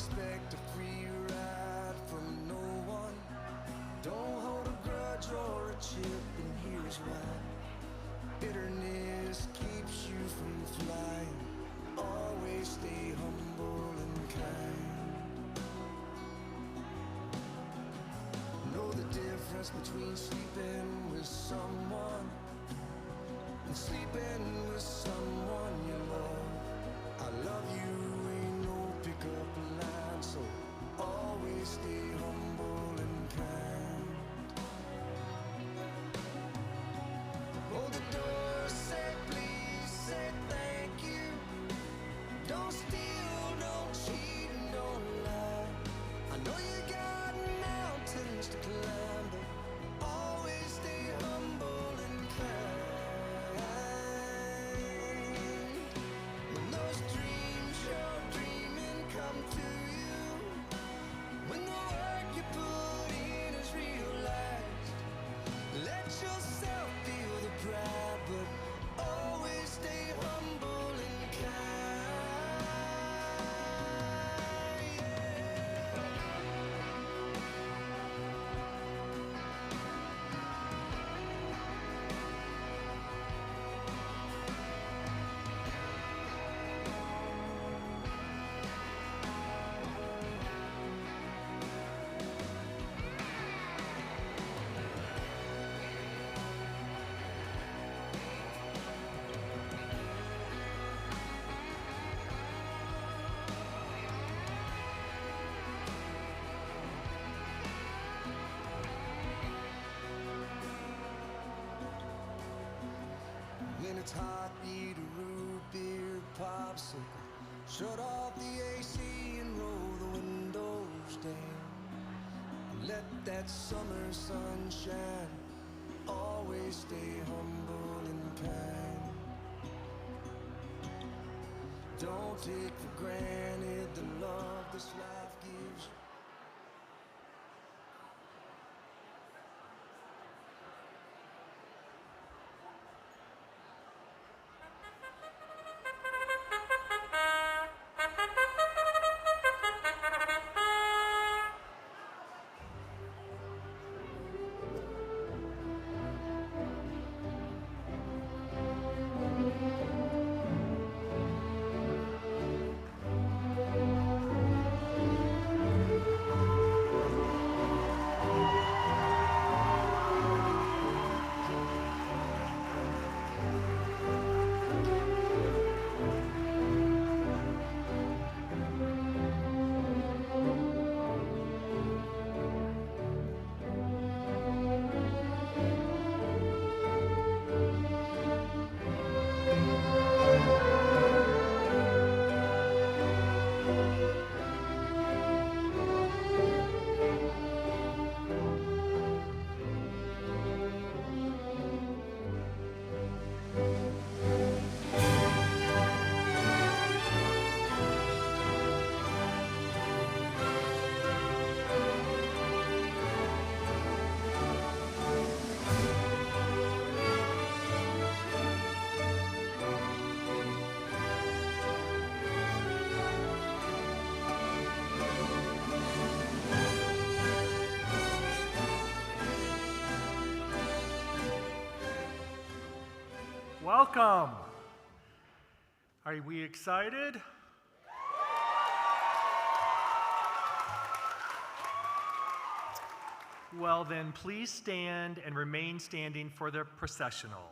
expect a free ride from no one. Don't hold a grudge or a chip, and here's why. Bitterness keeps you from flying. Always stay humble and kind. Know the difference between sleeping with someone and sleeping with someone you love. I love you ain't no pickup line, so always stay humble and kind. Hold the door, say please, say thank you. Don't steal, don't cheat, and don't lie. I know you got mountains to climb, but always stay humble and kind. When those dreams you're dreaming come to you, when the work you put in is realized, let yourself feel the pride, but always stay humble and kind. When it's hot, eat a root beer popsicle. Shut off the AC and roll the windows down. Let that summer sun shine. Always stay humble and kind. Don't take for granted the love this life gives you. Welcome. Are we excited? Well then, please stand and remain standing for the processional.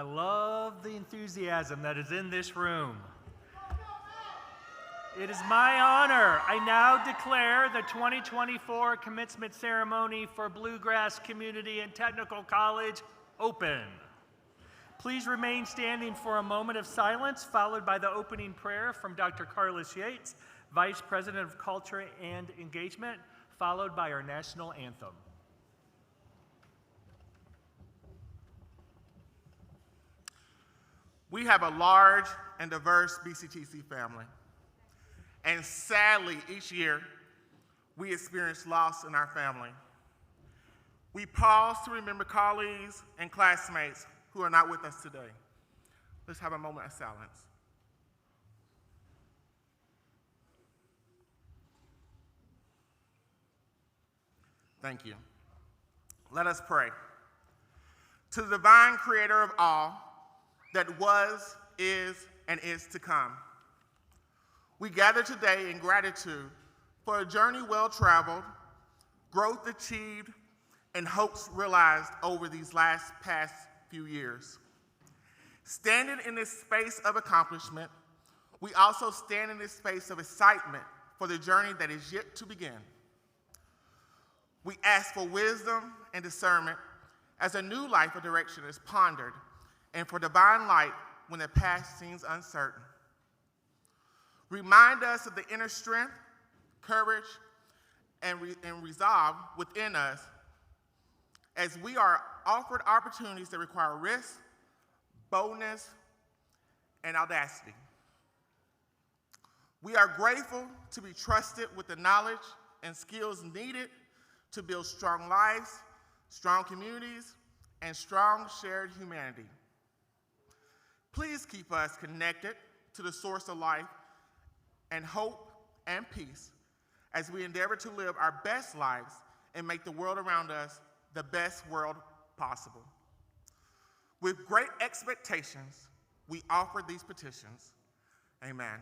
I love the enthusiasm that is in this room. It is my honor. I now declare the 2024 commencement ceremony for Bluegrass Community and Technical College open. Please remain standing for a moment of silence, followed by the opening prayer from Dr. Carlos Yates, Vice President of Culture and Engagement, followed by our national anthem. We have a large and diverse BCTC family, and sadly, each year, we experience loss in our family. We pause to remember colleagues and classmates who are not with us today. Let's have a moment of silence. Thank you. Let us pray. To the divine creator of all that was, is, and is to come, we gather today in gratitude for a journey well-traveled, growth achieved, and hopes realized over these past few years. Standing in this space of accomplishment, we also stand in this space of excitement for the journey that is yet to begin. We ask for wisdom and discernment as a new life or direction is pondered, and for divine light when the past seems uncertain. Remind us of the inner strength, courage, and resolve within us as we are offered opportunities that require risk, boldness, and audacity. We are grateful to be trusted with the knowledge and skills needed to build strong lives, strong communities, and strong shared humanity. Please keep us connected to the source of life and hope and peace as we endeavor to live our best lives and make the world around us the best world possible. With great expectations, we offer these petitions. Amen.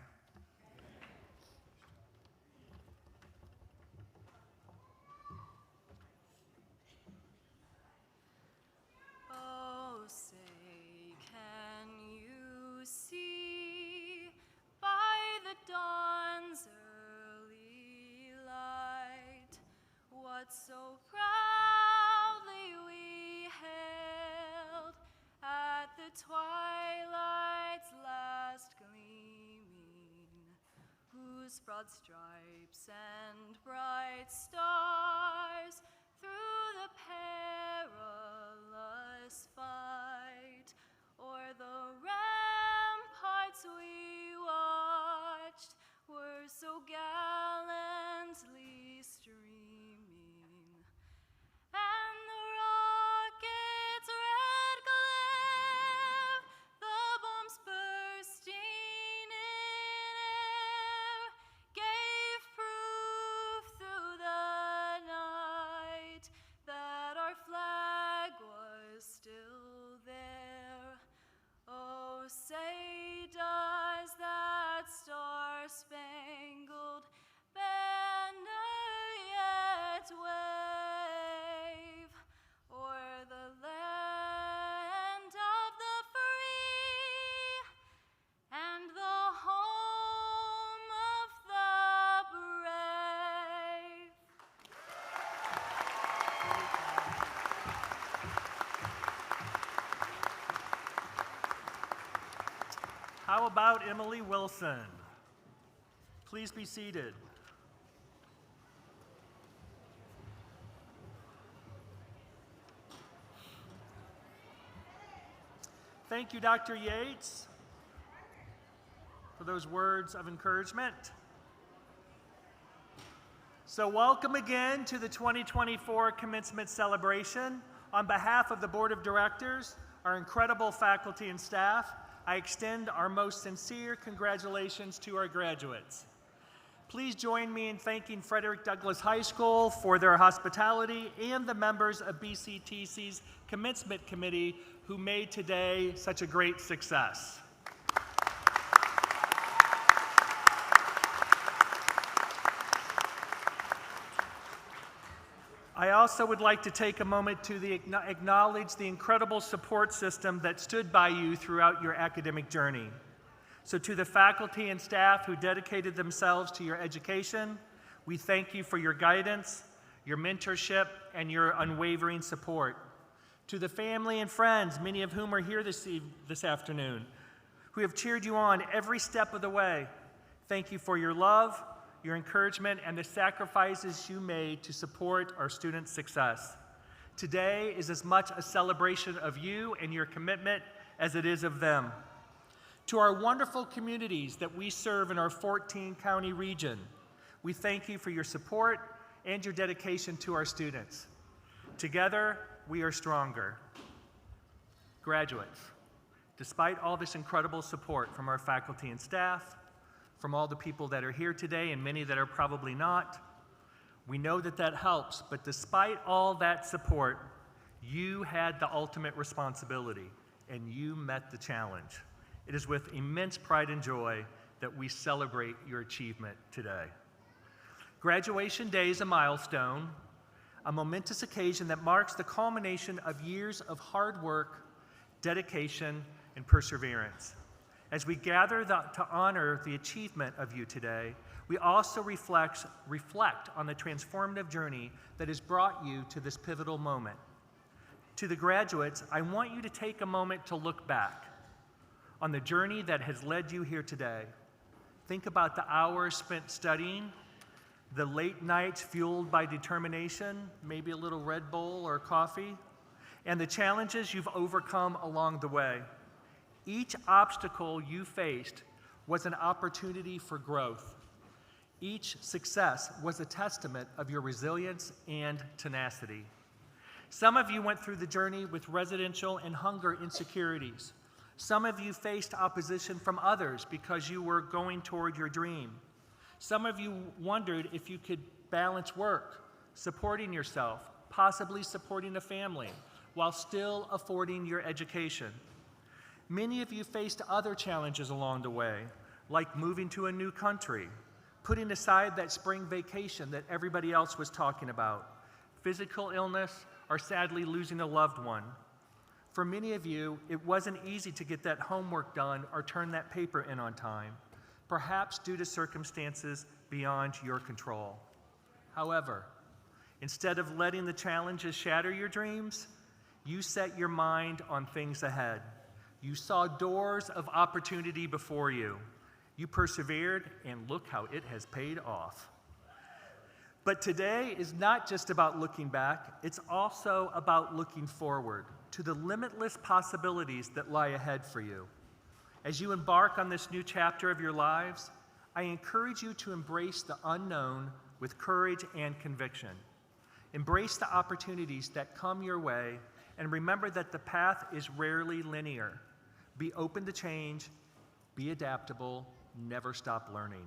Oh, say, can you see by the dawn's early light what so proudly we hailed at the twilight's last gleaming, whose broad stripes and bright stars through the perilous fight o'er the ramparts we watched were so gallantly streaming, and the rocket's red glare, the bombs bursting in air, gave proof through the night that our flag was still there. Oh, say does that star-spangled banner yet wave o'er the land of the free and the home of the brave? How about Emily Wilson? Please be seated. Thank you, Dr. Yates, for those words of encouragement. So welcome again to the 2024 commencement celebration. On behalf of the Board of Directors, our incredible faculty and staff, I extend our most sincere congratulations to our graduates. Please join me in thanking Frederick Douglass High School for their hospitality and the members of BCTC's Commencement Committee who made today such a great success. I also would like to take a moment to acknowledge the incredible support system that stood by you throughout your academic journey. So to the faculty and staff who dedicated themselves to your education, we thank you for your guidance, your mentorship, and your unwavering support. To the family and friends, many of whom are here this afternoon, who have cheered you on every step of the way, thank you for your love, your encouragement, and the sacrifices you made to support our students' success. Today is as much a celebration of you and your commitment as it is of them. To our wonderful communities that we serve in our 14-county region, we thank you for your support and your dedication to our students. Together, we are stronger. Graduates, despite all this incredible support from our faculty and staff, from all the people that are here today and many that are probably not, we know that that helps, but despite all that support, you had the ultimate responsibility and you met the challenge. It is with immense pride and joy that we celebrate your achievement today. Graduation Day is a milestone, a momentous occasion that marks the culmination of years of hard work, dedication, and perseverance. As we gather to honor the achievement of you today, we also reflect on the transformative journey that has brought you to this pivotal moment. To the graduates, I want you to take a moment to look back on the journey that has led you here today. Think about the hours spent studying, the late nights fueled by determination, maybe a little Red Bull or coffee, and the challenges you've overcome along the way. Each obstacle you faced was an opportunity for growth. Each success was a testament of your resilience and tenacity. Some of you went through the journey with residential and hunger insecurities. Some of you faced opposition from others because you were going toward your dream. Some of you wondered if you could balance work, supporting yourself, possibly supporting a family, while still affording your education. Many of you faced other challenges along the way, like moving to a new country, putting aside that spring vacation that everybody else was talking about, physical illness, or sadly losing a loved one. For many of you, it wasn't easy to get that homework done or turn that paper in on time, perhaps due to circumstances beyond your control. However, instead of letting the challenges shatter your dreams, you set your mind on things ahead. You saw doors of opportunity before you. You persevered, and look how it has paid off. But today is not just about looking back, it's also about looking forward to the limitless possibilities that lie ahead for you. As you embark on this new chapter of your lives, I encourage you to embrace the unknown with courage and conviction. Embrace the opportunities that come your way, and remember that the path is rarely linear. Be open to change, be adaptable, never stop learning.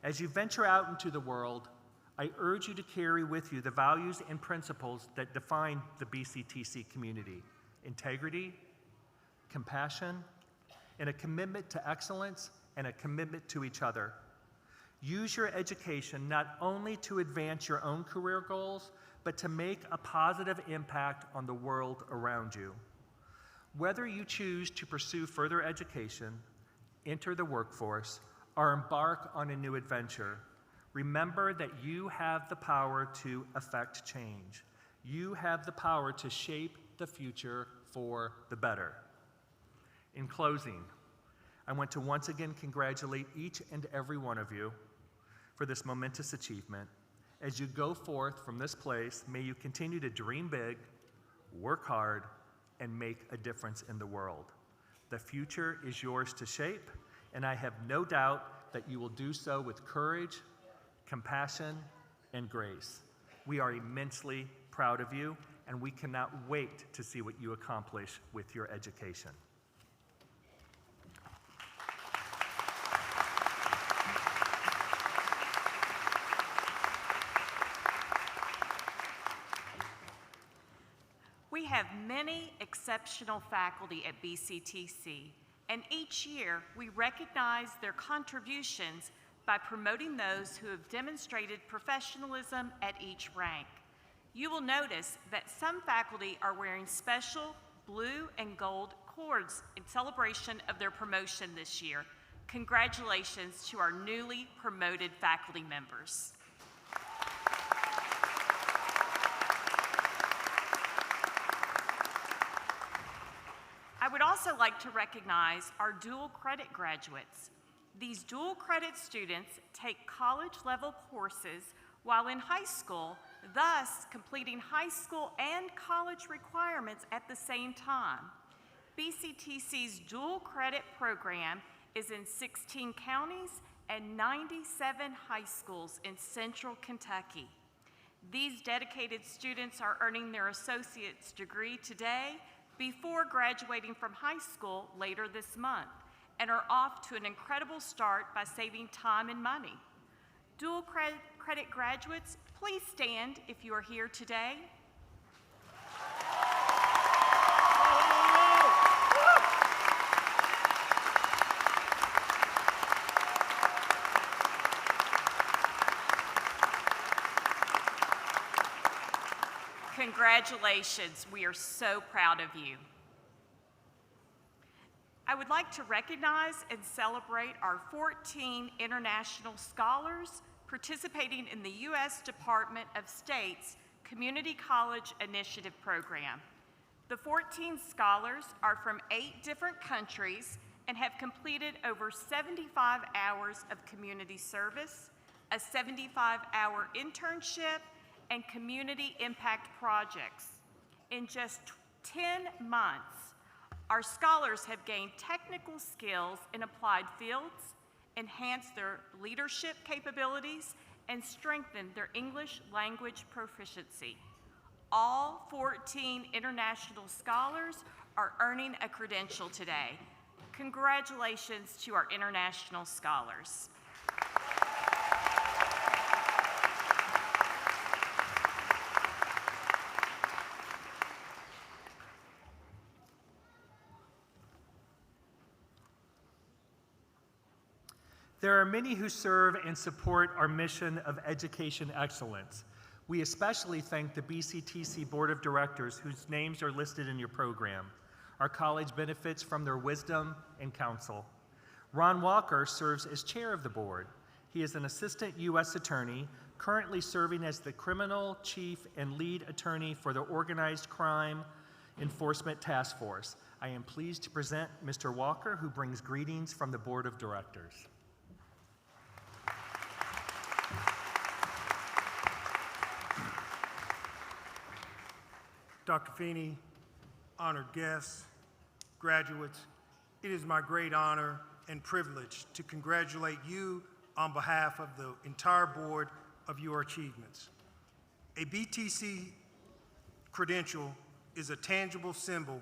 As you venture out into the world, I urge you to carry with you the values and principles that define the BCTC community: integrity, compassion, and a commitment to excellence and a commitment to each other. Use your education not only to advance your own career goals, but to make a positive impact on the world around you. Whether you choose to pursue further education, enter the workforce, or embark on a new adventure, remember that you have the power to affect change. You have the power to shape the future for the better. In closing, I want to once again congratulate each and every one of you for this momentous achievement. As you go forth from this place, may you continue to dream big, work hard, and make a difference in the world. The future is yours to shape, and I have no doubt that you will do so with courage, compassion, and grace. We are immensely proud of you, and we cannot wait to see what you accomplish with your education. We have many exceptional faculty at BCTC, and each year we recognize their contributions by promoting those who have demonstrated professionalism at each rank. You will notice that some faculty are wearing special blue and gold cords in celebration of their promotion this year. Congratulations to our newly promoted faculty members. I would also like to recognize our dual credit graduates. These dual credit students take college-level courses while in high school, thus completing high school and college requirements at the same time. BCTC's dual credit program is in 16 counties and 97 high schools in central Kentucky. These dedicated students are earning their associate's degree today before graduating from high school later this month, and are off to an incredible start by saving time and money. Dual credit graduates, please stand if you are here today. Congratulations, we are so proud of you. I would like to recognize and celebrate our 14 international scholars participating in the U.S. Department of State's Community College Initiative program. The 14 scholars are from 8 different countries and have completed over 75 hours of community service, a 75-hour internship, and community impact projects. In just 10 months, our scholars have gained technical skills in applied fields, enhanced their leadership capabilities, and strengthened their English language proficiency. All 14 international scholars are earning a credential today. Congratulations to our international scholars. There are many who serve and support our mission of education excellence. We especially thank the BCTC Board of Directors, whose names are listed in your program. Our college benefits from their wisdom and counsel. Ron Walker serves as chair of the board. He is an assistant U.S. attorney, currently serving as the criminal chief and lead attorney for the Organized Crime Enforcement Task Force. I am pleased to present Mr. Walker, who brings greetings from the Board of Directors. Dr. Feeney, honored guests, graduates, it is my great honor and privilege to congratulate you on behalf of the entire board of your achievements. A BTC credential is a tangible symbol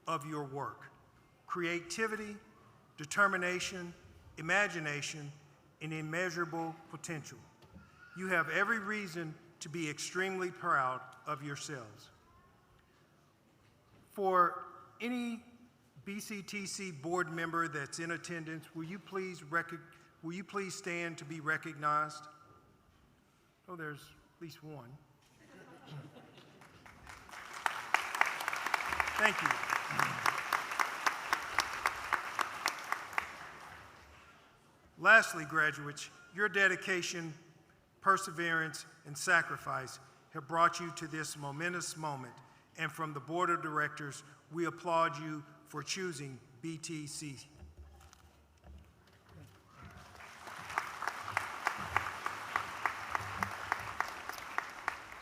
of your work. Creativity, determination, imagination, and immeasurable potential. You have every reason to be extremely proud of yourselves. For any BCTC board member that's in attendance, will you please stand to be recognized? Oh, there's at least one. Thank you. Lastly, graduates, your dedication, perseverance, and sacrifice have brought you to this momentous moment. And from the Board of Directors, we applaud you for choosing BTC.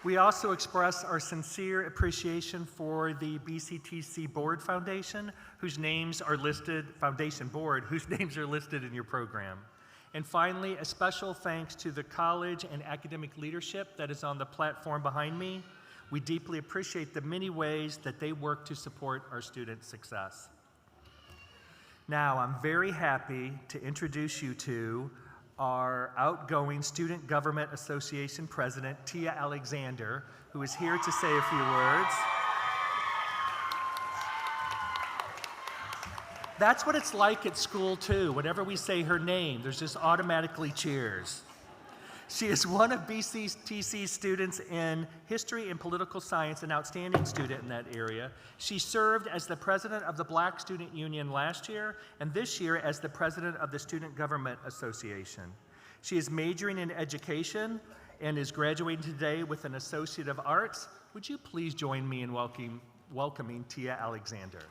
We also express our sincere appreciation for the BCTC Board Foundation, whose names are listed, Foundation Board, whose names are listed in your program. And finally, a special thanks to the college and academic leadership that is on the platform behind me. We deeply appreciate the many ways that they work to support our students' success. Now, I'm very happy to introduce you to our outgoing Student Government Association President, Tia Alexander, who is here to say a few words. That's what it's like at school, too. Whenever we say her name, there's just automatically cheers. She is one of BCTC students in History and Political Science, an outstanding student in that area. She served as the president of the Black Student Union last year, and this year as the president of the Student Government Association. She is majoring in education and is graduating today with an Associate of Arts. Would you please join me in welcoming Tia Alexander?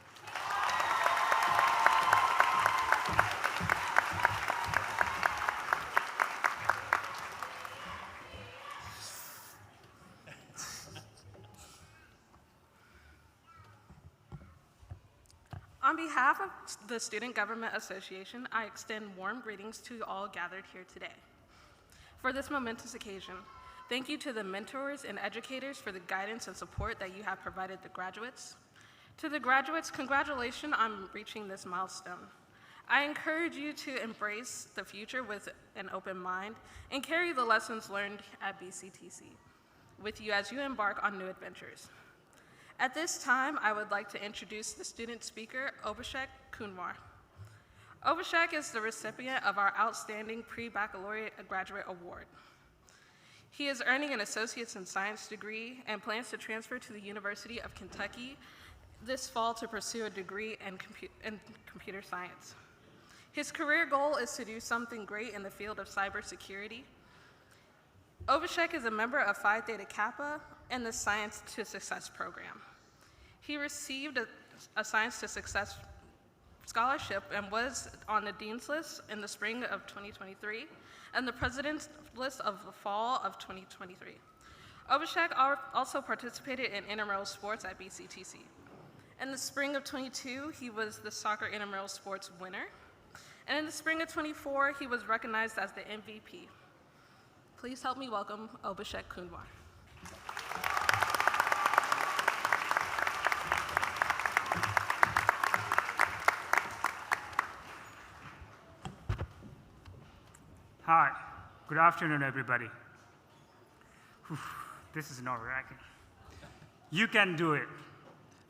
On behalf of the Student Government Association, I extend warm greetings to all gathered here today. For this momentous occasion, thank you to the mentors and educators for the guidance and support that you have provided the graduates. To the graduates, congratulations on reaching this milestone. I encourage you to embrace the future with an open mind and carry the lessons learned at BCTC with you as you embark on new adventures. At this time, I would like to introduce the student speaker, Abhishek Kunwar. Abhishek is the recipient of our Outstanding Pre-Baccalaureate Graduate Award. He is earning an Associate's in Science degree and plans to transfer to the University of Kentucky this fall to pursue a degree in computer science. His career goal is to do something great in the field of cybersecurity. Abhishek is a member of Phi Theta Kappa and the Science to Success program. He received a Science to Success scholarship and was on the Dean's List in the spring of 2023 and the President's List of the fall of 2023. Abhishek also participated in intramural sports at BCTC. In the spring of 22, he was the soccer intramural sports winner. And in the spring of 24, he was recognized as the MVP. Please help me welcome Abhishek Kunwar. Hi, good afternoon, everybody. Whew, this is nerve-wracking. You can do it.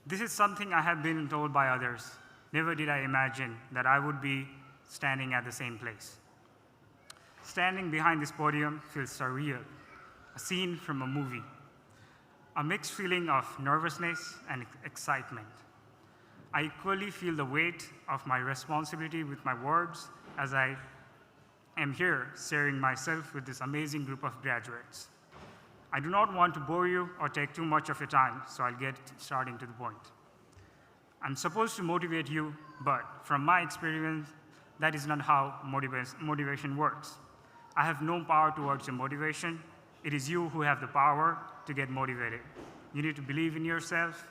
This is something I have been told by others. Never did I imagine that I would be standing at the same place. Standing behind this podium feels surreal, a scene from a movie. A mixed feeling of nervousness and excitement. I equally feel the weight of my responsibility with my words as I am here sharing myself with this amazing group of graduates. I do not want to bore you or take too much of your time, so I'll get starting to the point. I'm supposed to motivate you, but from my experience, that is not how motivation works. I have no power towards your motivation. It is you who have the power to get motivated. You need to believe in yourself,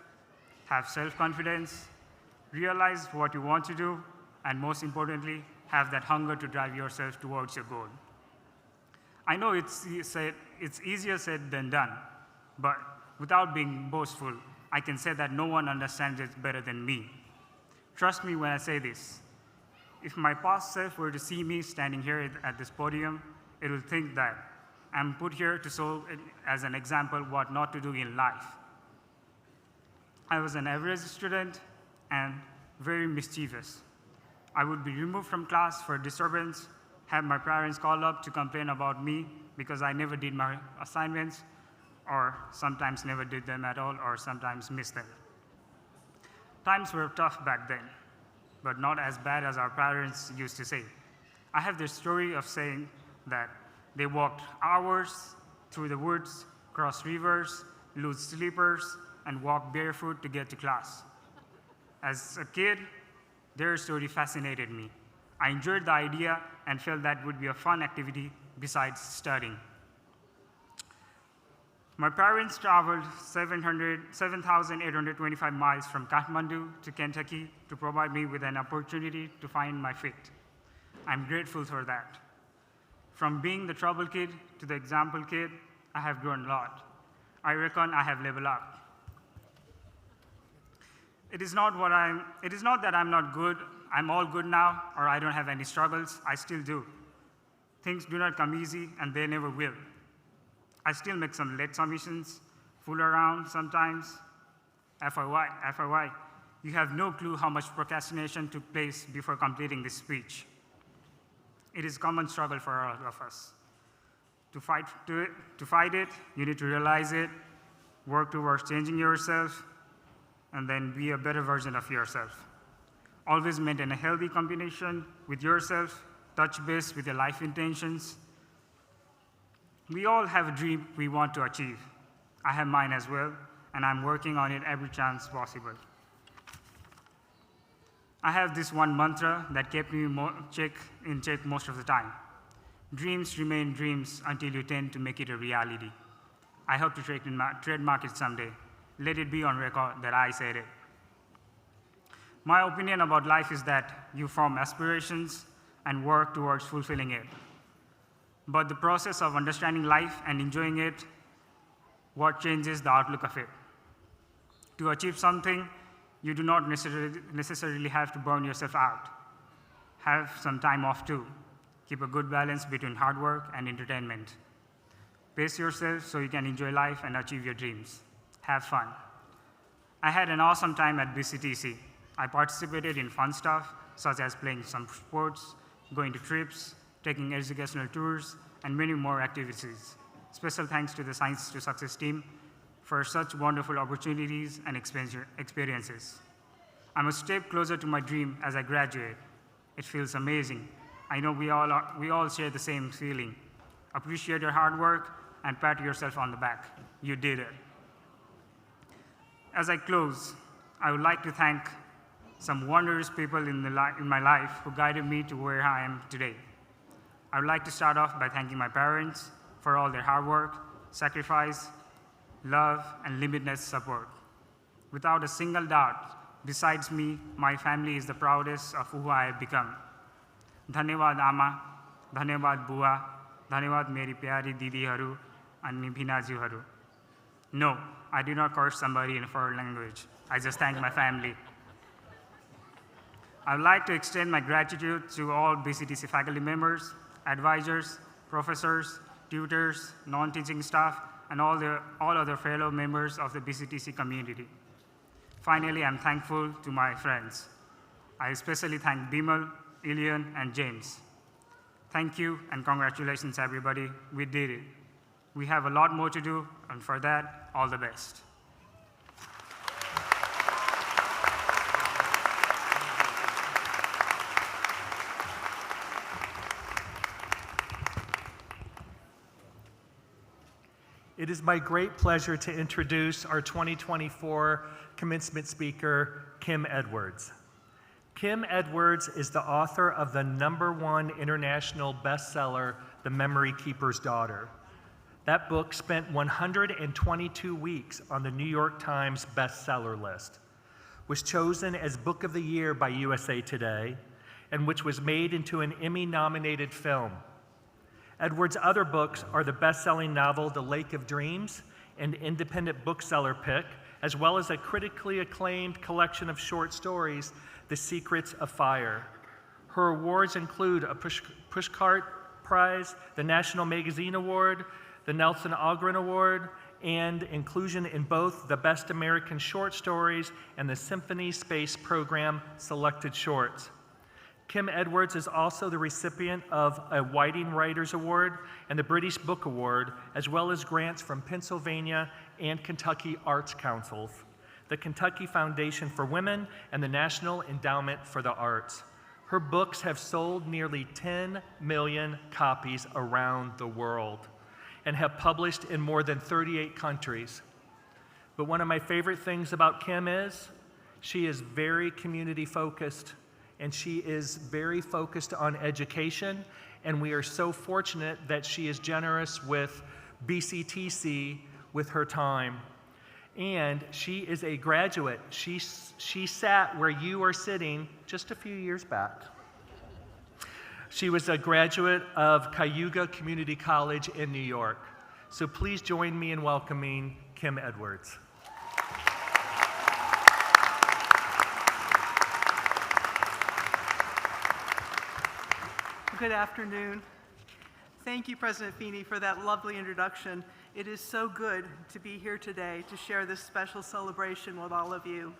have self-confidence, realize what you want to do, and most importantly, have that hunger to drive yourself towards your goal. I know it's easier said than done, but without being boastful, I can say that no one understands it better than me. Trust me when I say this. If my past self were to see me standing here at this podium, it would think that I'm put here to show as an example what not to do in life. I was an average student and very mischievous. I would be removed from class for disturbance, have my parents call up to complain about me because I never did my assignments, or sometimes never did them at all, or sometimes missed them. Times were tough back then, but not as bad as our parents used to say. I have this story of saying that they walked hours through the woods, crossed rivers, lose sleepers, and walked barefoot to get to class. As a kid, their story fascinated me. I enjoyed the idea and felt that would be a fun activity besides studying. My parents traveled 7,825 miles from Kathmandu to Kentucky to provide me with an opportunity to find my fate. I'm grateful for that. From being the trouble kid to the example kid, I have grown a lot. I reckon I have leveled up. It is not that I'm not good, I'm all good now, or I don't have any struggles, I still do. Things do not come easy, and they never will. I still make some late submissions, fool around sometimes. FYI, you have no clue how much procrastination took place before completing this speech. It is a common struggle for all of us. To fight it, you need to realize it, work towards changing yourself, and then be a better version of yourself. Always maintain a healthy combination with yourself, touch base with your life intentions. We all have a dream we want to achieve. I have mine as well, and I'm working on it every chance possible. I have this one mantra that kept me in check most of the time. Dreams remain dreams until you tend to make it a reality. I hope to trademark it someday. Let it be on record that I said it. My opinion about life is that you form aspirations and work towards fulfilling it. But the process of understanding life and enjoying it, what changes the outlook of it. To achieve something, you do not necessarily have to burn yourself out. Have some time off too. Keep a good balance between hard work and entertainment. Pace yourself so you can enjoy life and achieve your dreams. Have fun. I had an awesome time at BCTC. I participated in fun stuff, such as playing some sports, going to trips, taking educational tours, and many more activities. Special thanks to the Science to Success team for such wonderful opportunities and experiences. I'm a step closer to my dream as I graduate. It feels amazing. I know we all share the same feeling. Appreciate your hard work and pat yourself on the back. You did it. As I close, I would like to thank some wondrous people in my life who guided me to where I am today. I would like to start off by thanking my parents for all their hard work, sacrifice, love, and limitless support. Without a single doubt, besides me, my family is the proudest of who I have become. धन्यवाद आमा, धन्यवाद बुआ, धन्यवाद मेरी प्यारी दीदीहरू अनि भिनाजुहरू. No, I did not curse somebody in a foreign language. I just thank my family. I would like to extend my gratitude to all BCTC faculty members, advisors, professors, tutors, non-teaching staff, and all other fellow members of the BCTC community. Finally, I'm thankful to my friends. I especially thank Bimal, Ilian, and James. Thank you and congratulations, everybody. We did it. We have a lot more to do, and for that, all the best. It is my great pleasure to introduce our 2024 commencement speaker, Kim Edwards. Kim Edwards is the author of the #1 international bestseller, The Memory Keeper's Daughter. That book spent 122 weeks on the New York Times bestseller list, was chosen as Book of the Year by USA Today, and which was made into an Emmy-nominated film. Edwards' other books are the best-selling novel The Lake of Dreams, an independent bookseller pick, as well as a critically acclaimed collection of short stories, The Secrets of Fire. Her awards include a Pushcart Prize, the National Magazine Award, the Nelson Algren Award, and inclusion in both the Best American Short Stories and the Symphony Space Program Selected Shorts. Kim Edwards is also the recipient of a Whiting Writers Award and the British Book Award, as well as grants from Pennsylvania and Kentucky Arts Councils, the Kentucky Foundation for Women, and the National Endowment for the Arts. Her books have sold nearly 10 million copies around the world and have published in more than 38 countries. But one of my favorite things about Kim is she is very community focused, and she is very focused on education, and we are so fortunate that she is generous with BCTC with her time. And she is a graduate. She sat where you are sitting just a few years back. She was a graduate of Cayuga Community College in New York. So please join me in welcoming Kim Edwards. Good afternoon. Thank you, President Feeney, for that lovely introduction. It is so good to be here today to share this special celebration with all of you.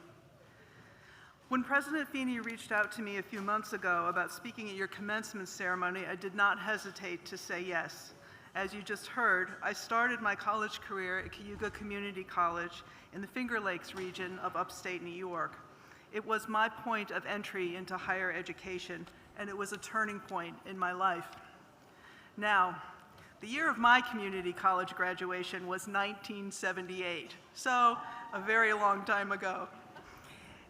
When President Feeney reached out to me a few months ago about speaking at your commencement ceremony, I did not hesitate to say yes. As you just heard, I started my college career at Cayuga Community College in the Finger Lakes region of upstate New York. It was my point of entry into higher education, and it was a turning point in my life. Now, the year of my community college graduation was 1978, so a very long time ago.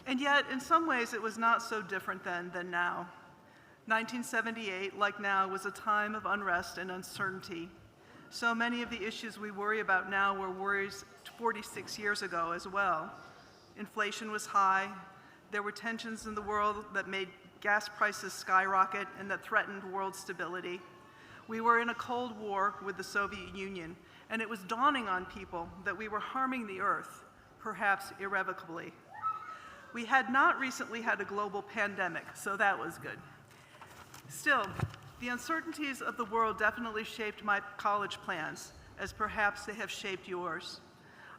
And yet, in some ways, it was not so different then than now. 1978, like now, was a time of unrest and uncertainty. So many of the issues we worry about now were worries 46 years ago as well. Inflation was high. There were tensions in the world that made gas prices skyrocket and that threatened world stability. We were in a Cold War with the Soviet Union, and it was dawning on people that we were harming the Earth, perhaps irrevocably. We had not recently had a global pandemic, so that was good. Still, the uncertainties of the world definitely shaped my college plans, as perhaps they have shaped yours.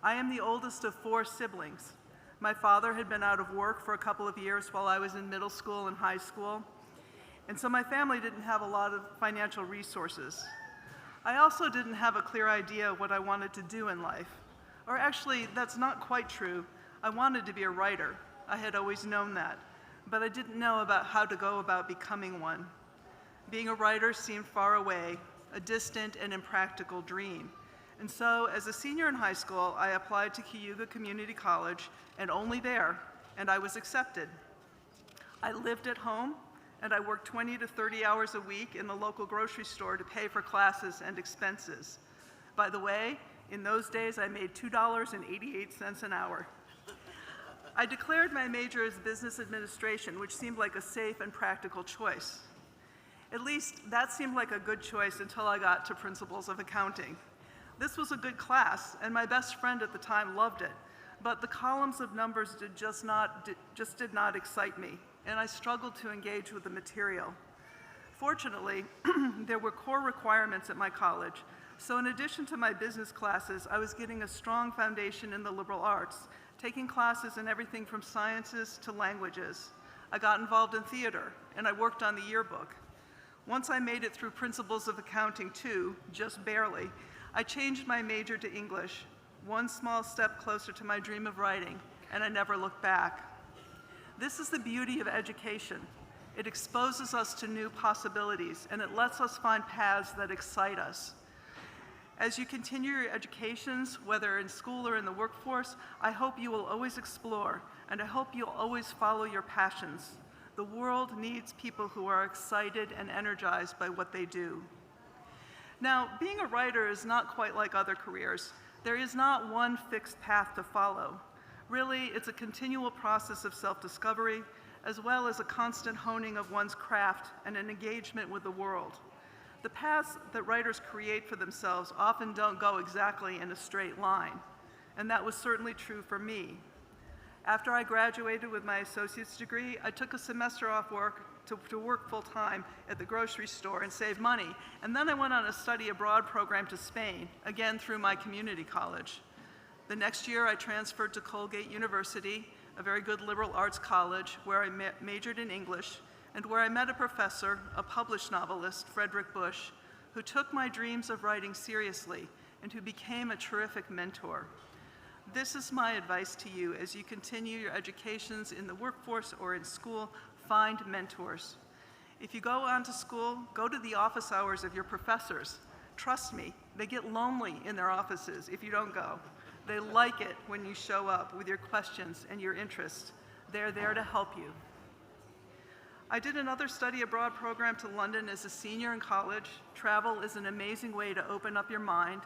I am the oldest of 4 siblings. My father had been out of work for a couple of years while I was in middle school and high school, and so my family didn't have a lot of financial resources. I also didn't have a clear idea of what I wanted to do in life. Or actually, that's not quite true. I wanted to be a writer. I had always known that, but I didn't know about how to go about becoming one. Being a writer seemed far away, a distant and impractical dream. And so, as a senior in high school, I applied to Cayuga Community College, and only there, and I was accepted. I lived at home, and I worked 20 to 30 hours a week in the local grocery store to pay for classes and expenses. By the way, in those days, I made $2.88 an hour. I declared my major as business administration, which seemed like a safe and practical choice. At least that seemed like a good choice until I got to principles of accounting. This was a good class, and my best friend at the time loved it, but the columns of numbers just did not excite me, and I struggled to engage with the material. Fortunately, there were core requirements at my college, so in addition to my business classes, I was getting a strong foundation in the liberal arts, taking classes in everything from sciences to languages. I got involved in theater, and I worked on the yearbook. Once I made it through Principles of Accounting 2, just barely, I changed my major to English, one small step closer to my dream of writing, and I never looked back. This is the beauty of education. It exposes us to new possibilities, and it lets us find paths that excite us. As you continue your educations, whether in school or in the workforce, I hope you will always explore, and I hope you'll always follow your passions. The world needs people who are excited and energized by what they do. Now, being a writer is not quite like other careers. There is not one fixed path to follow. Really, it's a continual process of self-discovery, as well as a constant honing of one's craft and an engagement with the world. The paths that writers create for themselves often don't go exactly in a straight line, and that was certainly true for me. After I graduated with my associate's degree, I took a semester off work to work full-time at the grocery store and save money, and then I went on a study abroad program to Spain, again through my community college. The next year, I transferred to Colgate University, a very good liberal arts college, where I majored in English, and where I met a professor, a published novelist, Frederick Bush, who took my dreams of writing seriously and who became a terrific mentor. This is my advice to you as you continue your educations in the workforce or in school, find mentors. If you go on to school, go to the office hours of your professors. Trust me, they get lonely in their offices if you don't go. They like it when you show up with your questions and your interests. They're there to help you. I did another study abroad program to London as a senior in college. Travel is an amazing way to open up your mind,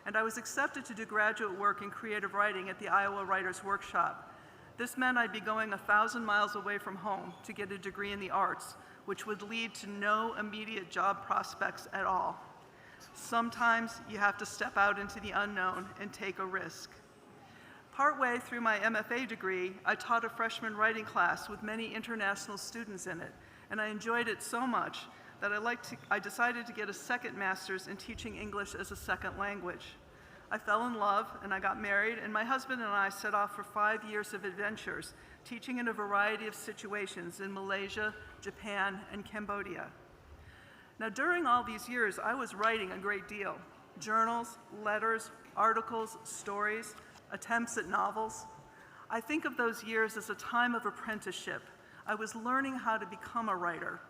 and I was accepted to do graduate work in creative writing at the Iowa Writers' Workshop. This meant I'd be going 1,000 miles away from home to get a degree in the arts, which would lead to no immediate job prospects at all. Sometimes you have to step out into the unknown and take a risk. Partway through my MFA degree, I taught a freshman writing class with many international students in it, and I enjoyed it so much that I decided to get a second master's in teaching English as a second language. I fell in love and I got married, and my husband and I set off for 5 years of adventures, teaching in a variety of situations in Malaysia, Japan, and Cambodia. Now, during all these years, I was writing a great deal. Journals, letters, articles, stories, attempts at novels. I think of those years as a time of apprenticeship. I was learning how to become a writer.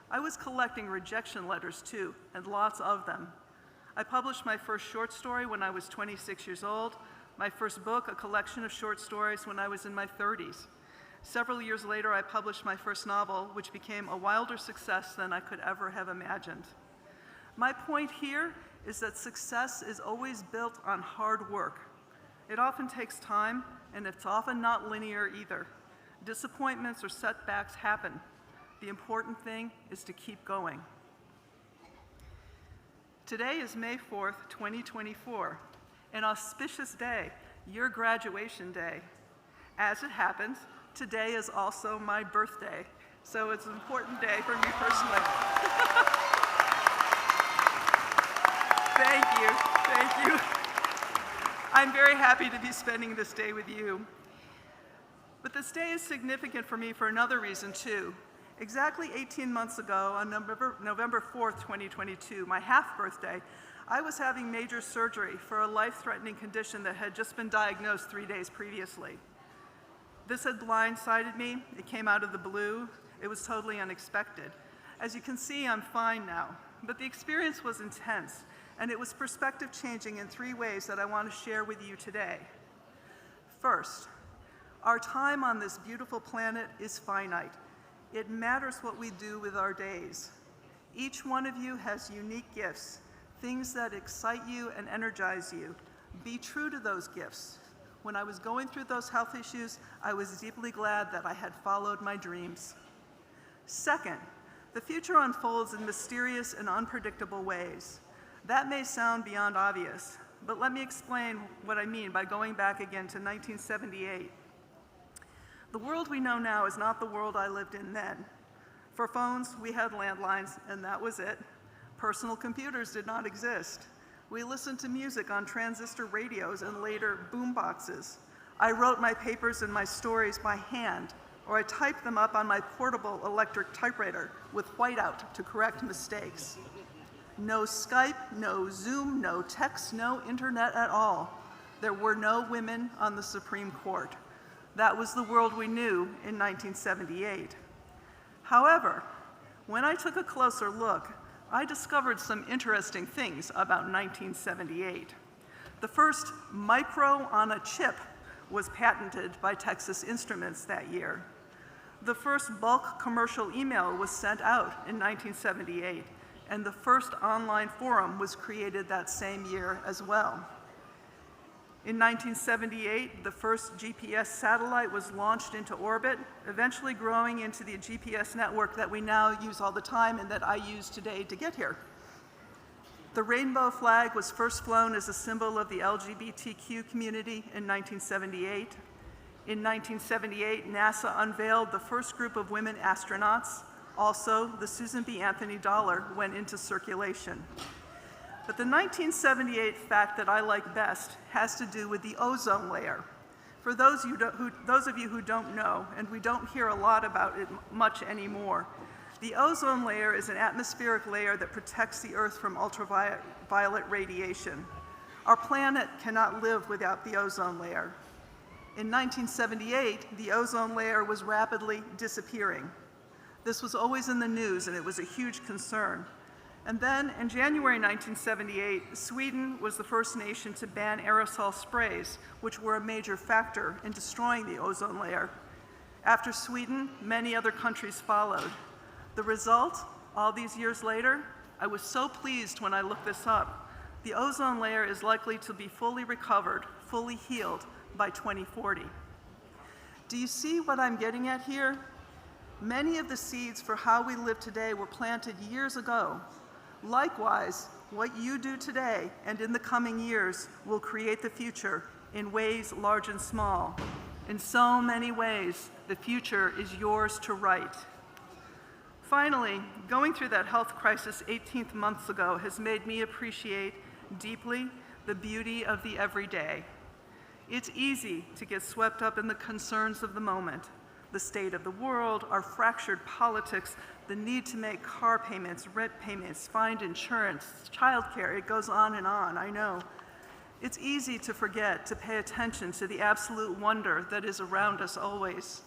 I was collecting rejection letters too, and lots of them. I published my first short story when I was 26 years old, my first book, a collection of short stories, when I was in my 30s. Several years later, I published my first novel, which became a wilder success than I could ever have imagined. My point here is that success is always built on hard work. It often takes time, and it's often not linear either. Disappointments or setbacks happen. The important thing is to keep going. Today is May 4th, 2024, an auspicious day, your graduation day. As it happens, today is also my birthday, so it's an important day for me personally. Thank you. I'm very happy to be spending this day with you. But this day is significant for me for another reason too. Exactly 18 months ago, on November 4th, 2022, my half-birthday, I was having major surgery for a life-threatening condition that had just been diagnosed 3 days previously. This had blindsided me. It came out of the blue. It was totally unexpected. As you can see, I'm fine now. But the experience was intense, and it was perspective-changing in 3 ways that I want to share with you today. First, our time on this beautiful planet is finite. It matters what we do with our days. Each one of you has unique gifts, things that excite you and energize you. Be true to those gifts. When I was going through those health issues, I was deeply glad that I had followed my dreams. Second, the future unfolds in mysterious and unpredictable ways. That may sound beyond obvious, but let me explain what I mean by going back again to 1978. The world we know now is not the world I lived in then. For phones, we had landlines, and that was it. Personal computers did not exist. We listened to music on transistor radios and later boomboxes. I wrote my papers and my stories by hand, or I typed them up on my portable electric typewriter with whiteout to correct mistakes. No Skype, no Zoom, no text, no internet at all. There were no women on the Supreme Court. That was the world we knew in 1978. However, when I took a closer look, I discovered some interesting things about 1978. The first micro on a chip was patented by Texas Instruments that year. The first bulk commercial email was sent out in 1978, and the first online forum was created that same year as well. In 1978, the first GPS satellite was launched into orbit, eventually growing into the GPS network that we now use all the time and that I use today to get here. The rainbow flag was first flown as a symbol of the LGBTQ community in 1978. In 1978, NASA unveiled the first group of women astronauts. Also, the Susan B. Anthony dollar went into circulation. But the 1978 fact that I like best has to do with the ozone layer. For those of you who don't know, and we don't hear a lot about it much anymore, the ozone layer is an atmospheric layer that protects the Earth from ultraviolet radiation. Our planet cannot live without the ozone layer. In 1978, the ozone layer was rapidly disappearing. This was always in the news, and it was a huge concern. And then, in January 1978, Sweden was the first nation to ban aerosol sprays, which were a major factor in destroying the ozone layer. After Sweden, many other countries followed. The result, all these years later, I was so pleased when I looked this up. The ozone layer is likely to be fully recovered, fully healed by 2040. Do you see what I'm getting at here? Many of the seeds for how we live today were planted years ago. Likewise, what you do today and in the coming years will create the future in ways large and small. In so many ways, the future is yours to write. Finally, going through that health crisis 18 months ago has made me appreciate deeply the beauty of the everyday. It's easy to get swept up in the concerns of the moment, the state of the world, our fractured politics, the need to make car payments, rent payments, find insurance, childcare, it goes on and on, I know. It's easy to forget to pay attention to the absolute wonder that is around us always.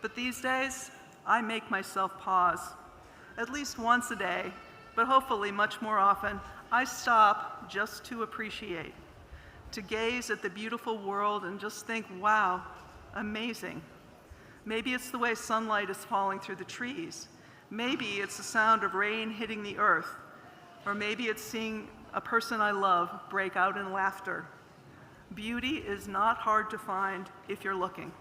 But these days, I make myself pause. At least once a day, but hopefully much more often, I stop just to appreciate, to gaze at the beautiful world and just think, wow, amazing. Maybe it's the way sunlight is falling through the trees. Maybe it's the sound of rain hitting the earth. Or maybe it's seeing a person I love break out in laughter. Beauty is not hard to find if you're looking.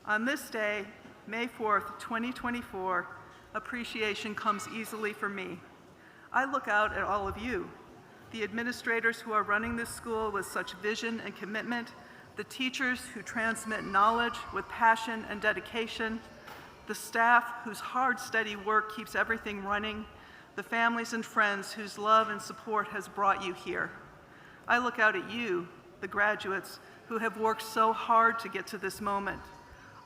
On this day, May 4th, 2024, appreciation comes easily for me. I look out at all of you, the administrators who are running this school with such vision and commitment, the teachers who transmit knowledge with passion and dedication, the staff whose hard, steady work keeps everything running, the families and friends whose love and support has brought you here. I look out at you, the graduates, who have worked so hard to get to this moment.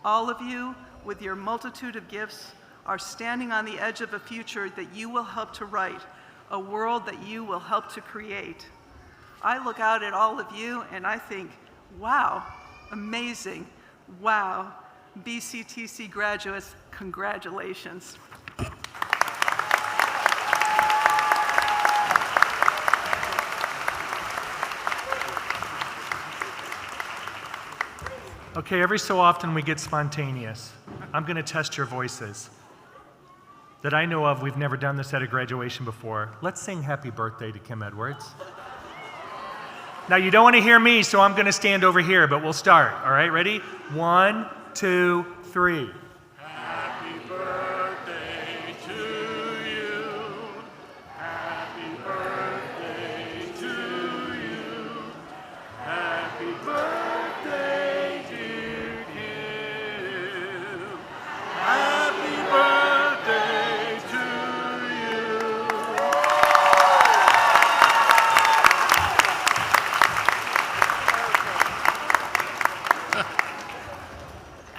All of you, with your multitude of gifts, are standing on the edge of a future that you will help to write, a world that you will help to create. I look out at all of you and I think, wow, amazing, wow. BCTC graduates, congratulations. Okay, every so often we get spontaneous. I'm going to test your voices. That I know of, we've never done this at a graduation before. Let's sing happy birthday to Kim Edwards. Now, you don't want to hear me, so I'm going to stand over here, but we'll start. All right, ready? 1, 2, 3. Happy birthday to you. Happy birthday to you. Happy birthday, dear Kim. Happy birthday to you.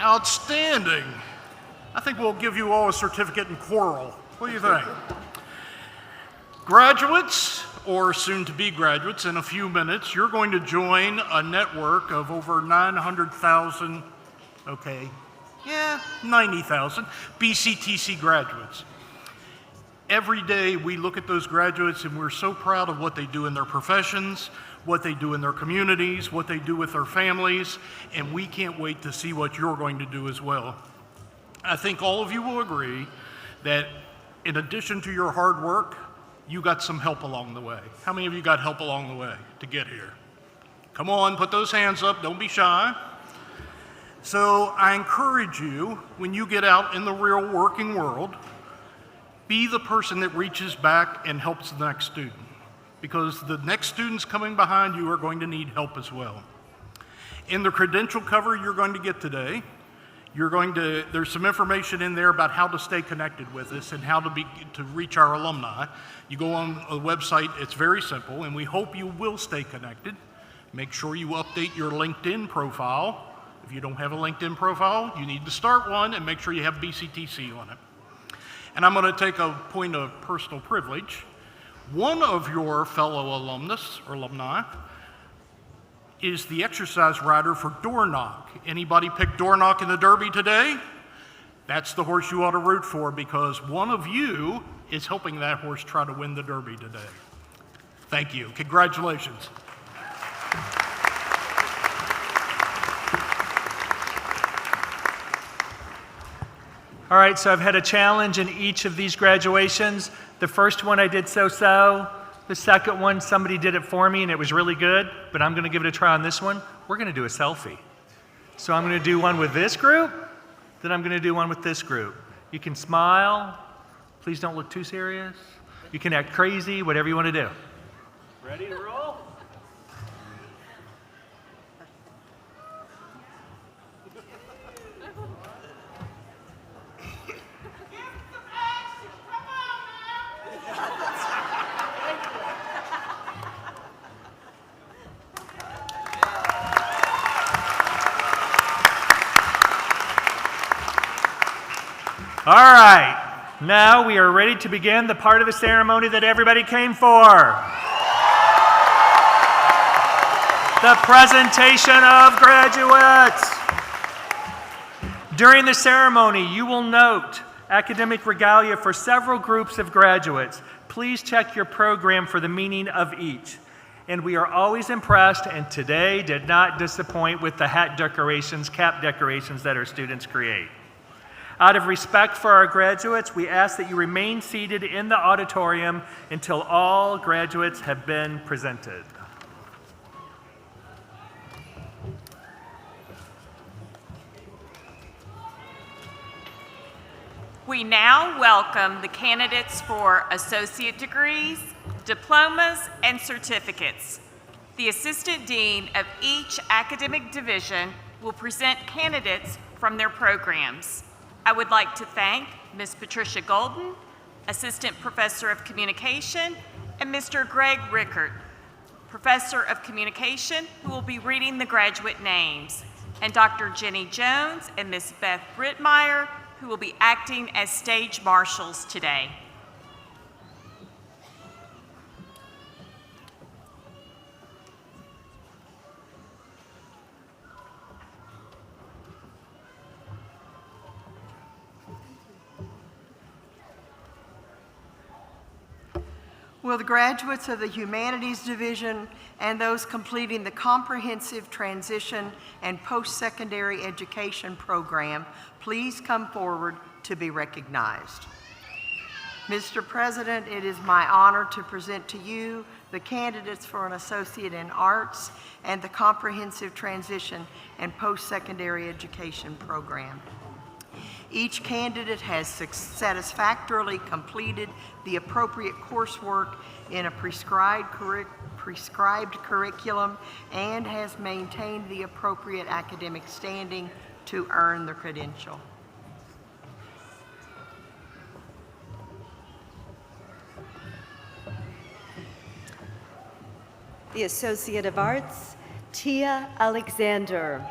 Outstanding. I think we'll give you all a certificate in choral. What do you think? Graduates, or soon-to-be graduates, in a few minutes, you're going to join a network of over 900,000, 90,000 BCTC graduates. Every day we look at those graduates and we're so proud of what they do in their professions, what they do in their communities, what they do with their families, and we can't wait to see what you're going to do as well. I think all of you will agree that in addition to your hard work, you got some help along the way. How many of you got help along the way to get here? Come on, put those hands up, don't be shy. So I encourage you, when you get out in the real working world, be the person that reaches back and helps the next student, because the next students coming behind you are going to need help as well. In the credential cover you're going to get today, there's some information in there about how to stay connected with us and how to reach our alumni. You go on the website, it's very simple, and we hope you will stay connected. Make sure you update your LinkedIn profile. If you don't have a LinkedIn profile, you need to start one and make sure you have BCTC on it. And I'm going to take a point of personal privilege. One of your fellow alumnus or alumni is the exercise rider for Door Knock. Anybody pick Door Knock in the Derby today? That's the horse you ought to root for, because one of you is helping that horse try to win the Derby today. Thank you. Congratulations. All right, so I've had a challenge in each of these graduations. The first one I did so-so. The second one, somebody did it for me and it was really good, but I'm gonna give it a try on this one. We're gonna do a selfie. So I'm gonna do one with this group, then I'm gonna do one with this group. You can smile, please don't look too serious. You can act crazy, whatever you wanna do. Ready to roll? All right, now we are ready to begin the part of the ceremony that everybody came for. The presentation of graduates. During the ceremony, you will note academic regalia for several groups of graduates. Please check your program for the meaning of each. And we are always impressed, and today did not disappoint with the hat decorations, cap decorations that our students create. Out of respect for our graduates, we ask that you remain seated in the auditorium until all graduates have been presented. We now welcome the candidates for associate degrees, diplomas, and certificates. The Assistant Dean of each academic division will present candidates from their programs. I would like to thank Ms. Patricia Golden, Assistant Professor of Communication, and Mr. Greg Rickert, Professor of Communication, who will be reading the graduate names, and Dr. Jenny Jones and Ms. Beth Brittmeyer, who will be acting as stage marshals today. Will the graduates of the Humanities Division and those completing the Comprehensive Transition and Post-Secondary Education Program please come forward to be recognized? Mr. President, it is my honor to present to you the candidates for an Associate in Arts and the Comprehensive Transition and Post-Secondary Education Program. Each candidate has satisfactorily completed the appropriate coursework in a prescribed curriculum and has maintained the appropriate academic standing to earn the credential. The Associate of Arts, Tia Alexander.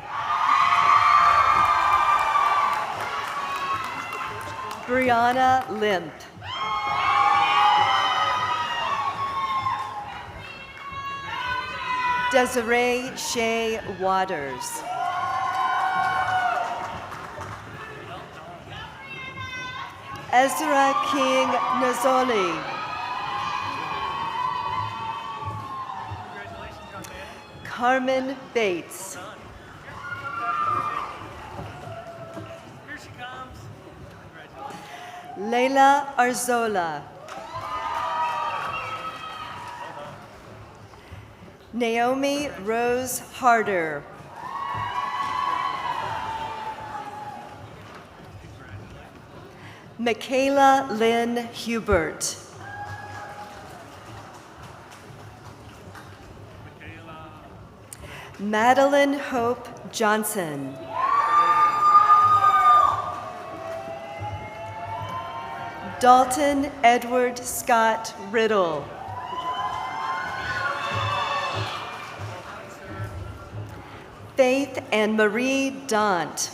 Brianna Limp. Desiree Shea Waters. Ezra King Nazoli. Carmen Bates. Leila Arzola. Naomi Rose Harder. Michaela Lynn Hubert. Madeline Hope Johnson. Dalton Edward Scott Riddle. Faith Anne Marie Daunt.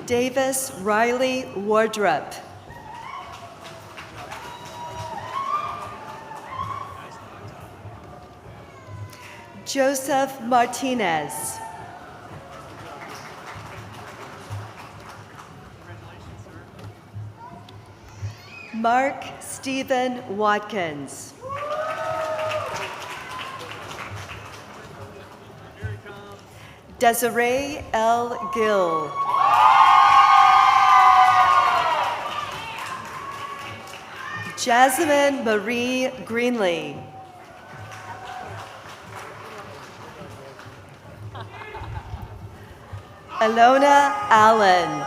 Davis Riley Wardrop. Joseph Martinez. Mark Stephen Watkins. Desiree L. Gill. Jasmine Marie Greenlee. Alona Allen.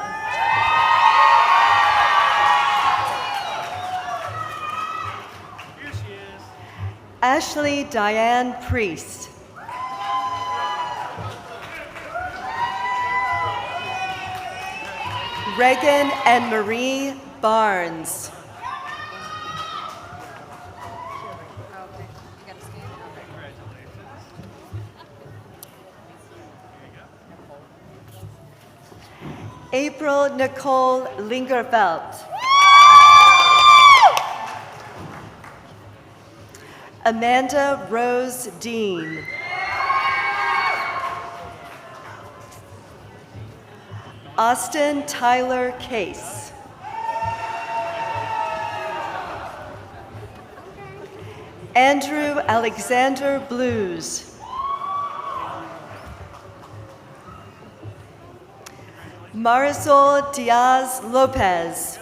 Ashley Diane Priest. Reagan and Marie Barnes. April Nicole Lingerfeld. Amanda Rose Dean. Austin Tyler Case. Andrew Alexander Blues. Marisol Diaz Lopez.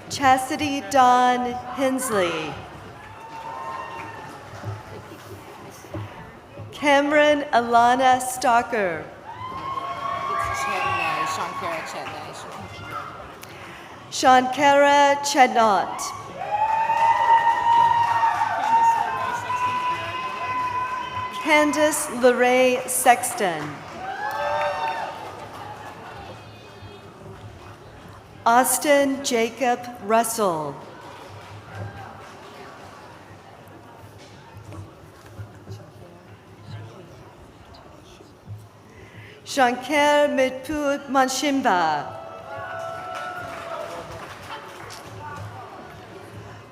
Chastity Dawn Hensley. Cameron Alana Stalker. Shankara Chetnant. Candace LeRae Sexton. Austin Jacob Russell. Shankar Mitput Manshimba.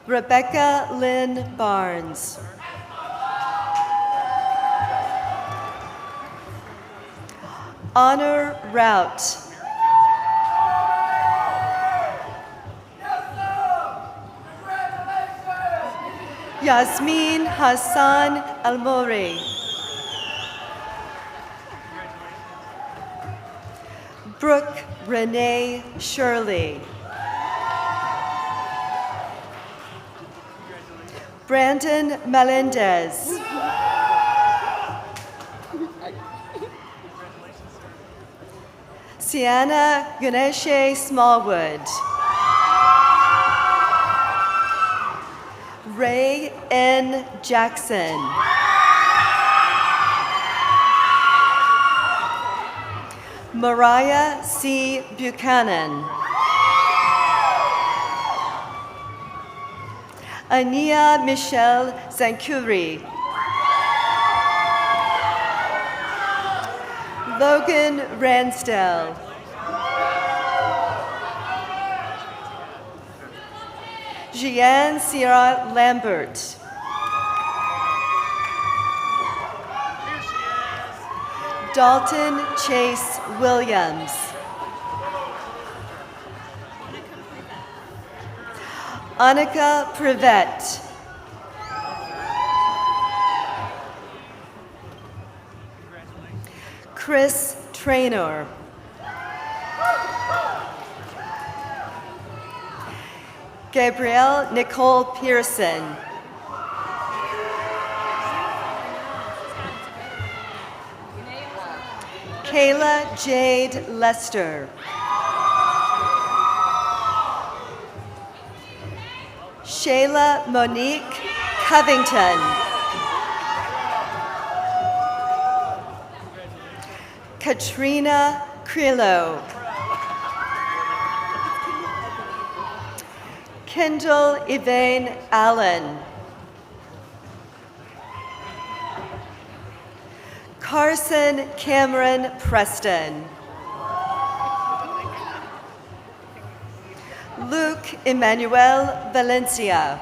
Rebecca Lynn Barnes. Honor Rout. Yasmin Hassan Almori. Brooke Renee Shirley. Brandon Melendez. Sienna Ganeshe Smallwood. Ray N. Jackson. Mariah C. Buchanan. Ania Michelle Zankuri. Logan Ransdell. Jeanne Sierra Lambert. Dalton Chase Williams. Annika Privet. Chris Traynor. Gabrielle Nicole Pearson. Kayla Jade Lester. Shayla Monique Covington. Katrina Krillo. Kendall Yvane Allen. Carson Cameron Preston. Luke Emmanuel Valencia.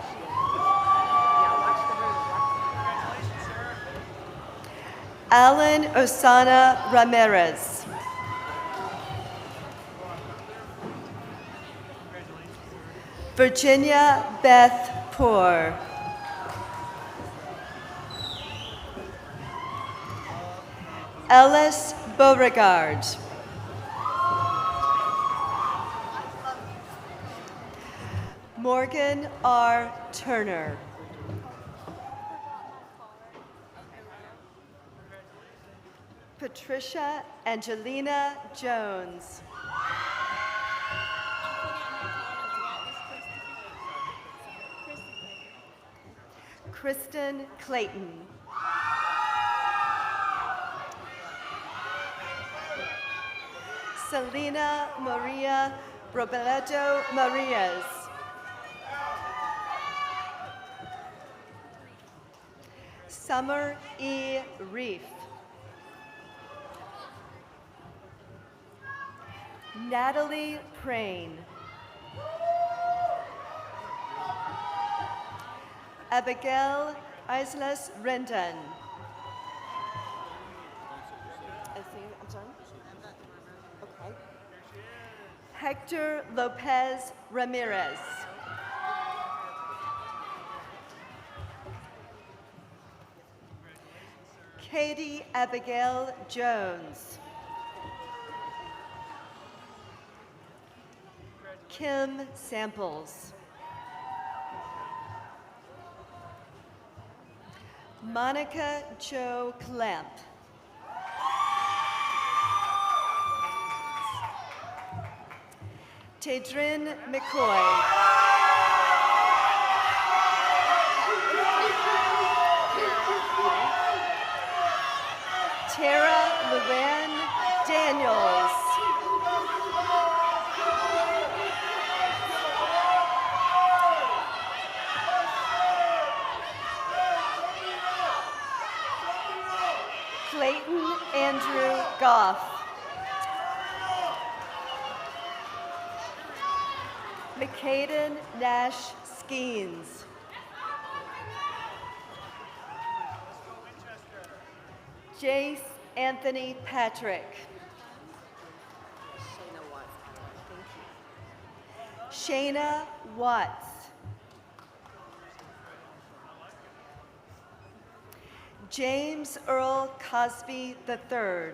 Alan Osana Ramirez. Virginia Beth Poor. Ellis Beauregard. Morgan R. Turner. Patricia Angelina Jones. Kristen Clayton. Selena Maria Robledo Marias. Summer E. Reef. Natalie Prane. Abigail Islas Rendon. I'm sorry? Okay. Hector Lopez Ramirez. Katie Abigail Jones. Kim Samples. Monica Jo Klemp. Tadrin McCoy. Tara Luann Daniels. Clayton Andrew Goff. McCaden Nash Skeens. Jace Anthony Patrick. Shayna Watts. James Earl Cosby III.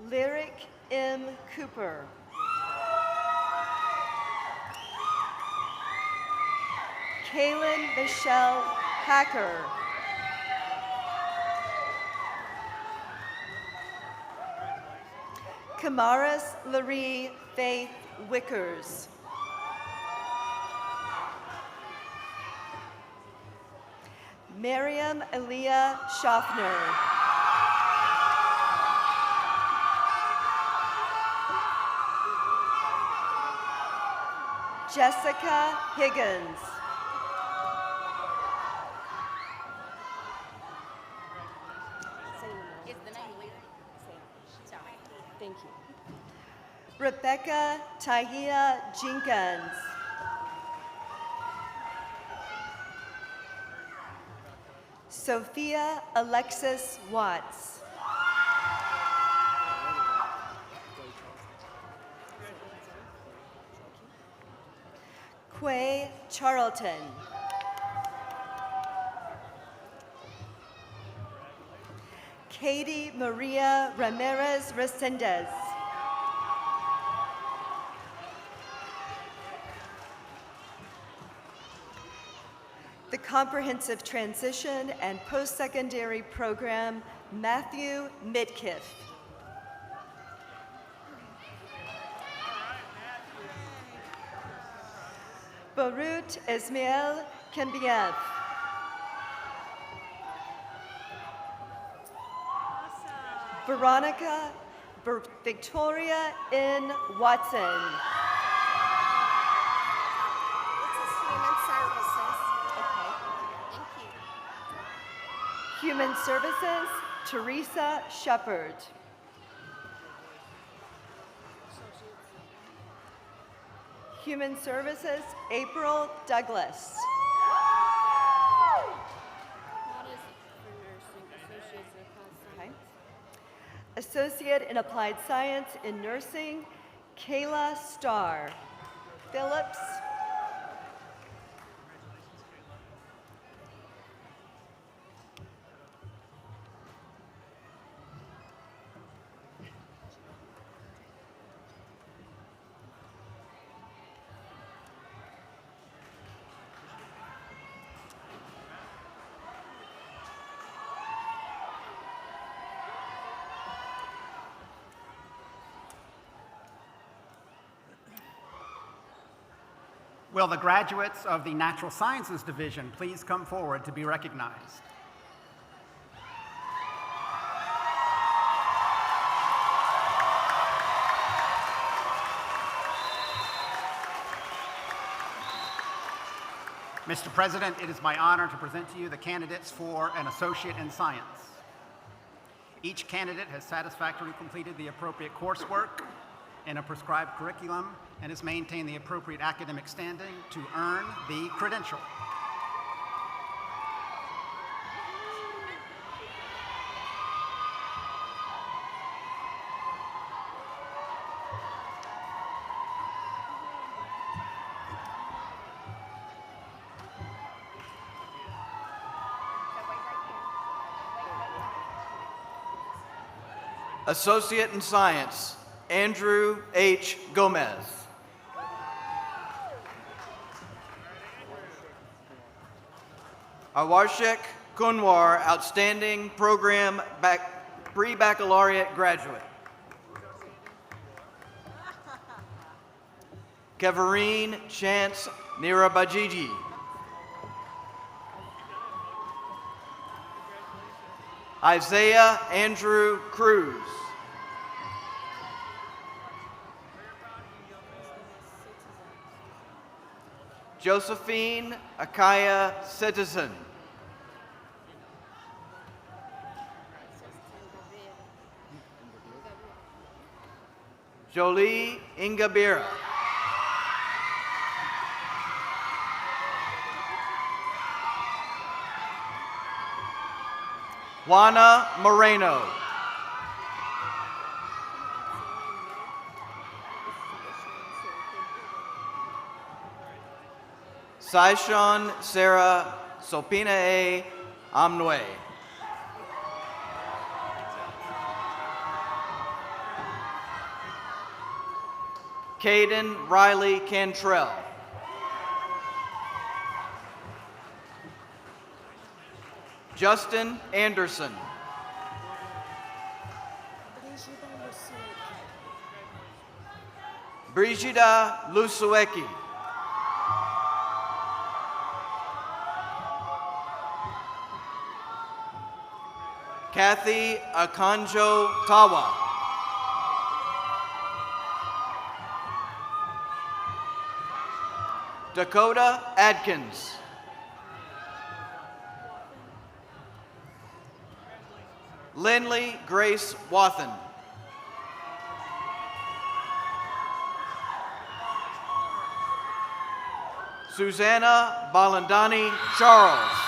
Lyric M. Cooper. Kaylin Michelle Hacker. Kamaris Laree Faith Wickers. Miriam Aaliyah Schaffner. Jessica Higgins. Thank you. Rebecca Tahia Jenkins. Sophia Alexis Watts. Quay Charlton. Katie Maria Ramirez Resendez. The Comprehensive Transition and Post-Secondary Program, Matthew Midkiff. Barut Ismail Kembiev. Veronica Victoria N. Watson. Human Services, Teresa Shepard. Human Services, April Douglas. Okay. Associate in Applied Science in Nursing, Kayla Starr. Phillips. Will the graduates of the Natural Sciences Division please come forward to be recognized? Mr. President, it is my honor to present to you the candidates for an Associate in Science. Each candidate has satisfactorily completed the appropriate coursework in a prescribed curriculum and has maintained the appropriate academic standing to earn the credential. Associate in Science, Andrew H. Gomez. Awarshik Kunwar, Outstanding Program Pre-Baccalaureate Graduate. Keverine Chance Nirabajiji. Isaiah Andrew Cruz. Josephine Akaya Citizen. Jolie Ingabira. Juana Moreno. Saishon Sarah Sopinae Amnue. Caden Riley Cantrell. Justin Anderson. Brigida Lusueki. Kathy Akanjo Tawa. Dakota Adkins. Lindley Grace Wathen. Susanna Balandani Charles.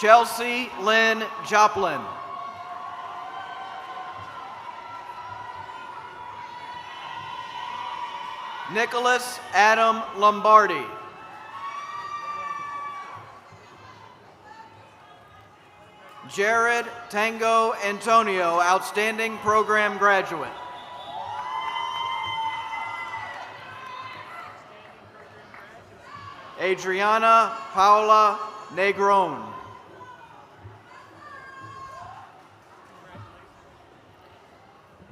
Chelsea Lynn Joplin. Nicholas Adam Lombardi. Jared Tango Antonio, Outstanding Program Graduate. Adriana Paula Negron.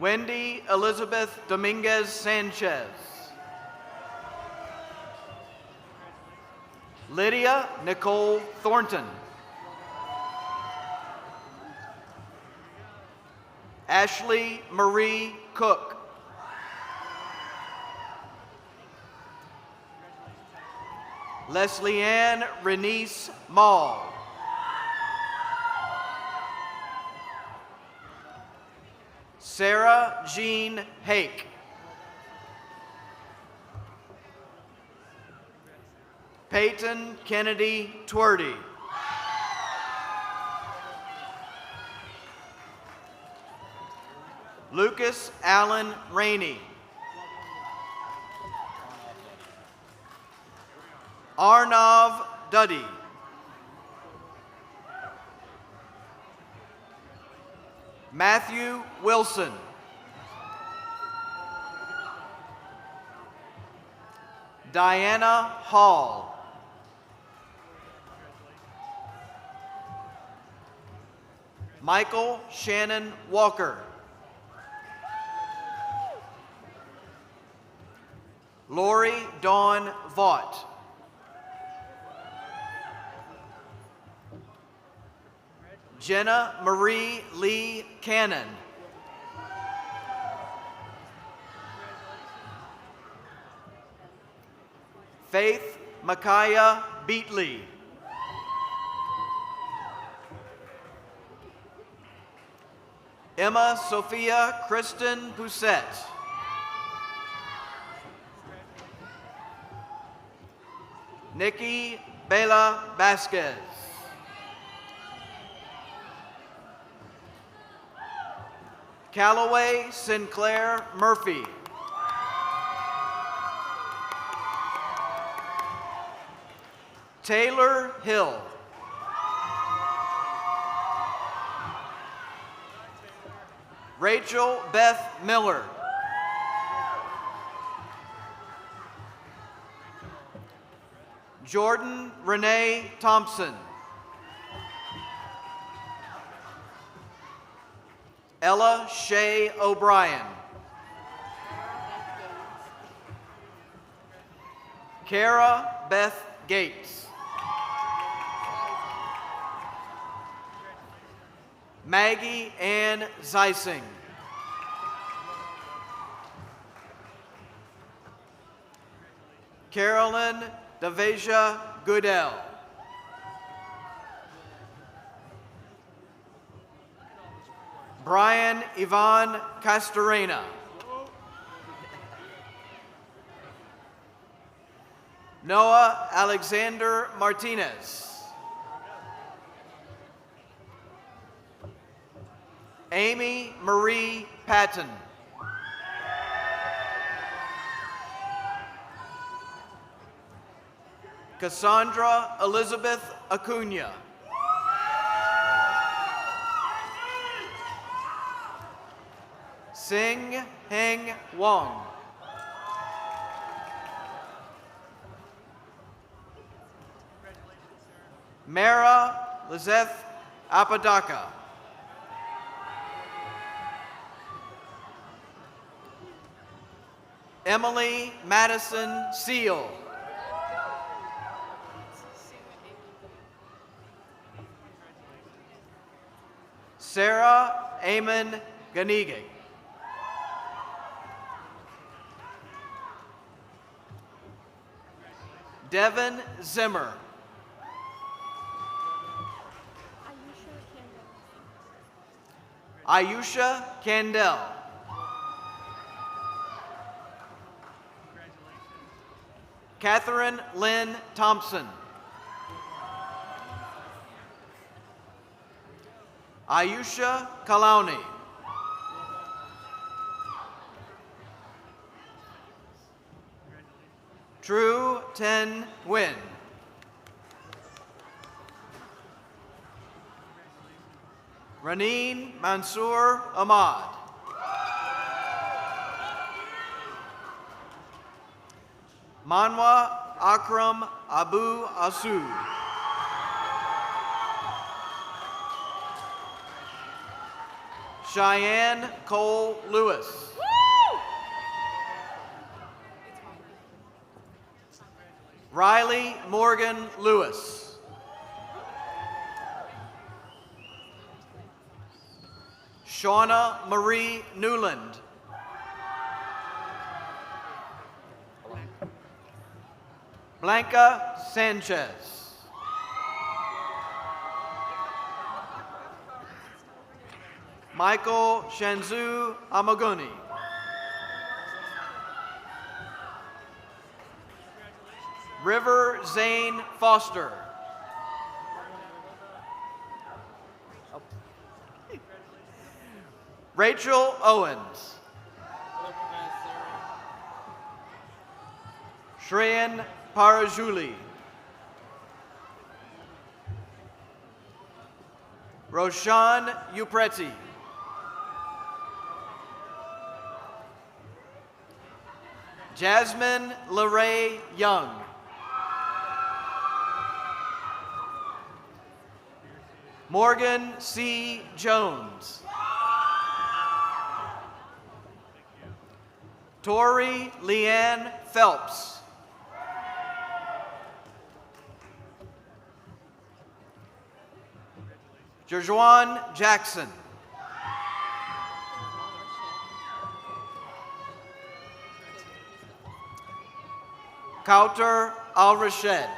Wendy Elizabeth Dominguez Sanchez. Lydia Nicole Thornton. Ashley Marie Cook. Leslie Ann Renice Mall. Sarah Jean Hake. Peyton Kennedy Twerdy. Lucas Allen Rainey. Arnav Duddy. Matthew Wilson. Diana Hall. Michael Shannon Walker. Lori Dawn Vaught. Jenna Marie Lee Cannon. Faith Micaiah Beatley. Emma Sophia Kristen Poussette. Nikki Bela Vasquez. Callaway Sinclair Murphy. Taylor Hill. Rachel Beth Miller. Jordan Renee Thompson. Ella Shea O'Brien. Kara Beth Gates. Maggie Ann Zeising. Carolyn Deveja Goodell. Brian Yvonne Castorena. Noah Alexander Martinez. Amy Marie Patton. Cassandra Elizabeth Acuna. Sing Heng Wong. Mara Lizeth Apodaca. Emily Madison Seal. Sarah Amon Ganige. Devin Zimmer. Ayusha Candell. Catherine Lynn Thompson. Ayusha Kalauni. True Ten Win. Raneen Mansour Ahmad. Manwa Akram Abu Asud. Cheyenne Cole Lewis. Riley Morgan Lewis. Shauna Marie Newland. Blanca Sanchez. Michael Shanzu Amaguni. River Zane Foster. Rachel Owens. Shreyan Parajuli. Roshan Upreti. Jasmine LeRae Young. Morgan C. Jones. Tori Leanne Phelps. Jerjuan Jackson. Kauter Al-Rashed.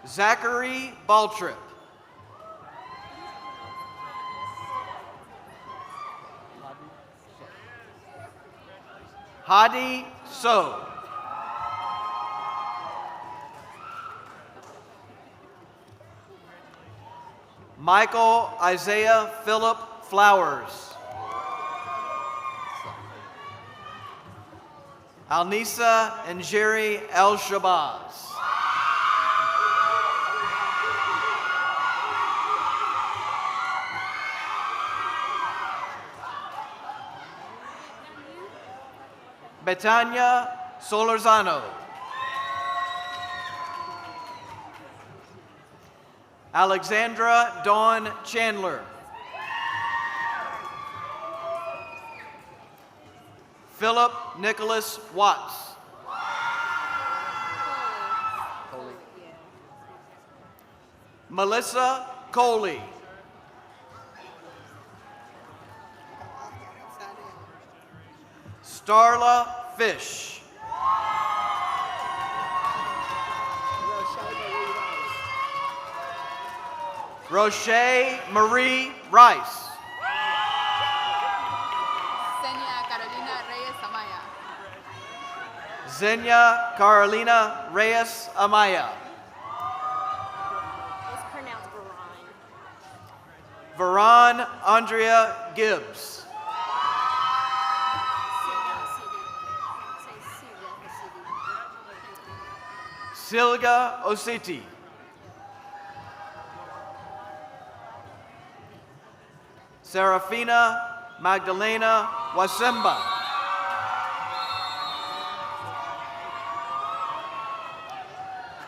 Zachary Baltrip. Hadi So. Michael Isaiah Philip Flowers. Alnisa and Jerry El Shabazz. Betania Solorzano. Alexandra Dawn Chandler. Philip Nicholas Watts. Melissa Coley. Starla Fish. Roche Marie Rice. Zenia Carolina Reyes Amaya. It's pronounced Veron. Veron Andrea Gibbs. Silga Ositi. Serafina Magdalena Wasemba.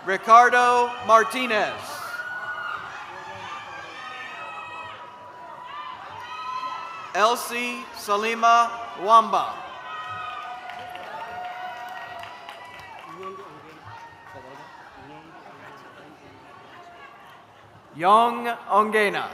Ricardo Martinez. Elsie Salima Wamba. Young Ongena.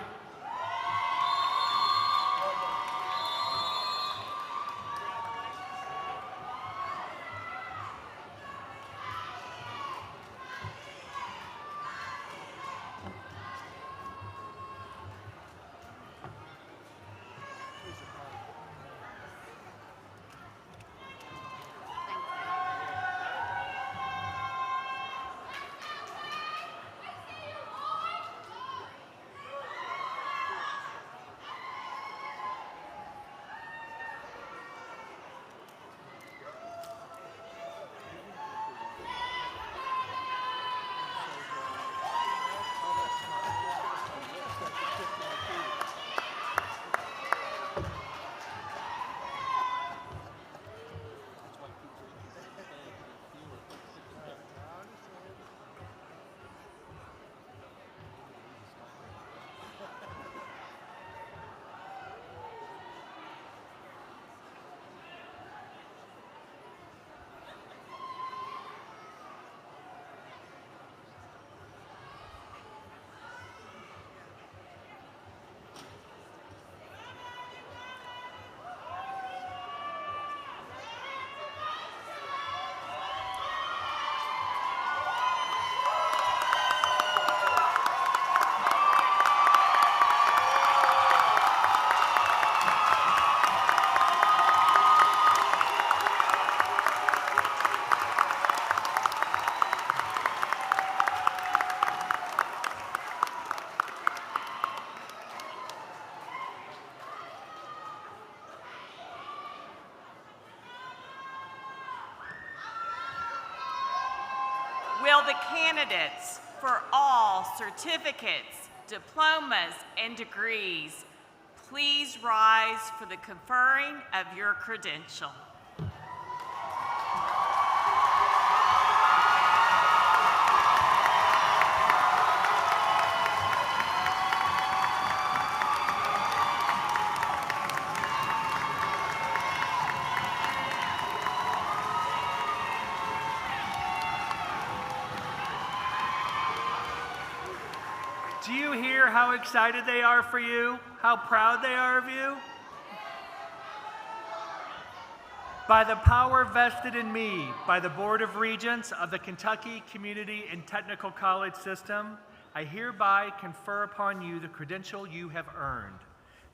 Will the candidates for all certificates, diplomas, and degrees please rise for the conferring of your credential? Do you hear how excited they are for you? How proud they are of you? By the power vested in me by the Board of Regents of the Kentucky Community and Technical College System, I hereby confer upon you the credential you have earned: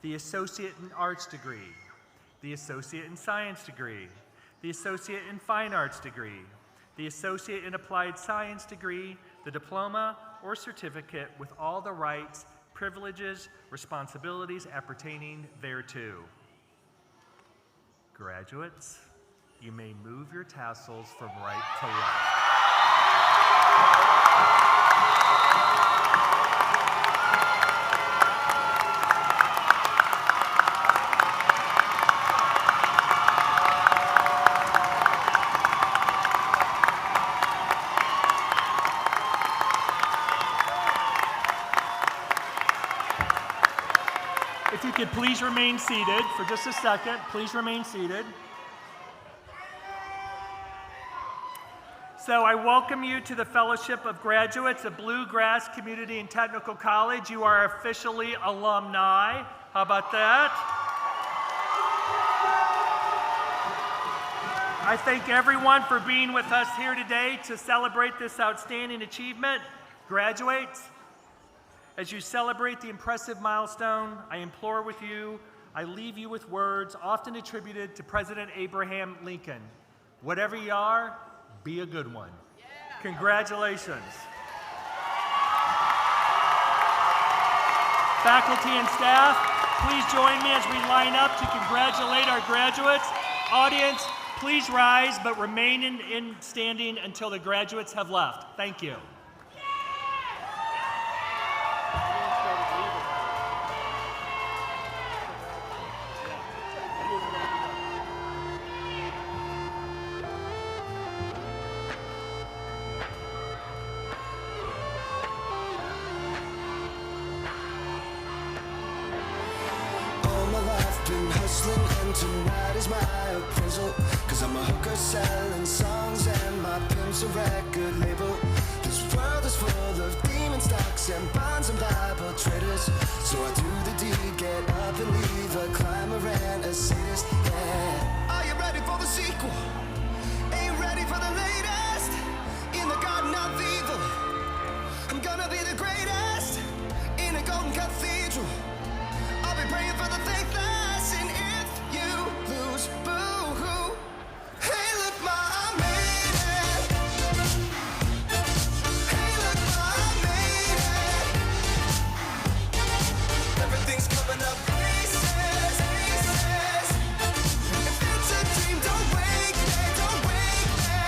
the Associate in Arts degree, the Associate in Science degree, the Associate in Fine Arts degree, the Associate in Applied Science degree, the diploma or certificate with all the rights, privileges, responsibilities appertaining thereto. Graduates, you may move your tassels from right to left. If you could please remain seated for just a second, please remain seated. So I welcome you to the Fellowship of Graduates of Bluegrass Community and Technical College. You are officially alumni. How about that? I thank everyone for being with us here today to celebrate this outstanding achievement. Graduates, as you celebrate the impressive milestone, I implore with you, I leave you with words often attributed to President Abraham Lincoln. Whatever you are, be a good one. Yeah. Congratulations. Faculty and staff, please join me as we line up to congratulate our graduates. Audience, please rise but remain in standing until the graduates have left. Thank you. And tonight is my appraisal, 'cause I'm a hooker selling songs and my pimp's a record label. This world is full of demon stocks and bonds and Bible traders. So I do the deed, get up and leave a climber and a sadist, yeah. Are you ready for the sequel? Ain't ready for the latest? In the garden of evil, I'm gonna be the greatest. In a golden cathedral, I'll be praying for the faithless, and if you lose, boo-hoo. Hey, look, ma, I made it. Hey, look, ma, I made it. Everything's coming up pieces, pieces. If it's a dream, don't wake me, don't wake me.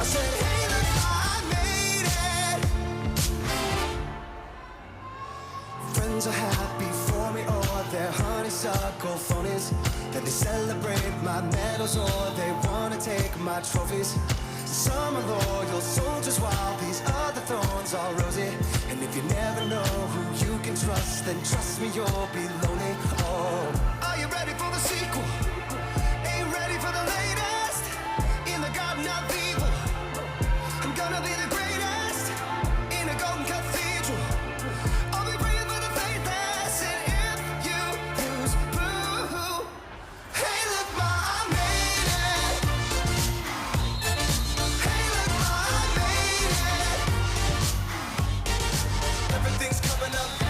I said, hey, look, ma, I made it. Friends are happy for me, or they're honeysuckle phonies. Then they celebrate my medals, or they wanna take my trophies. Some are loyal soldiers, while these other thorns are rosy. And if you never know who you can trust, then trust me, you'll be lonely. Oh, are you ready for the sequel? Ain't ready for the latest? In the garden of evil, I'm gonna be the greatest. In a golden cathedral, I'll be praying for the faithless, and if you lose, boo-hoo. Hey, look, ma, I made it. Hey, look, ma, I made it. Everything's coming up.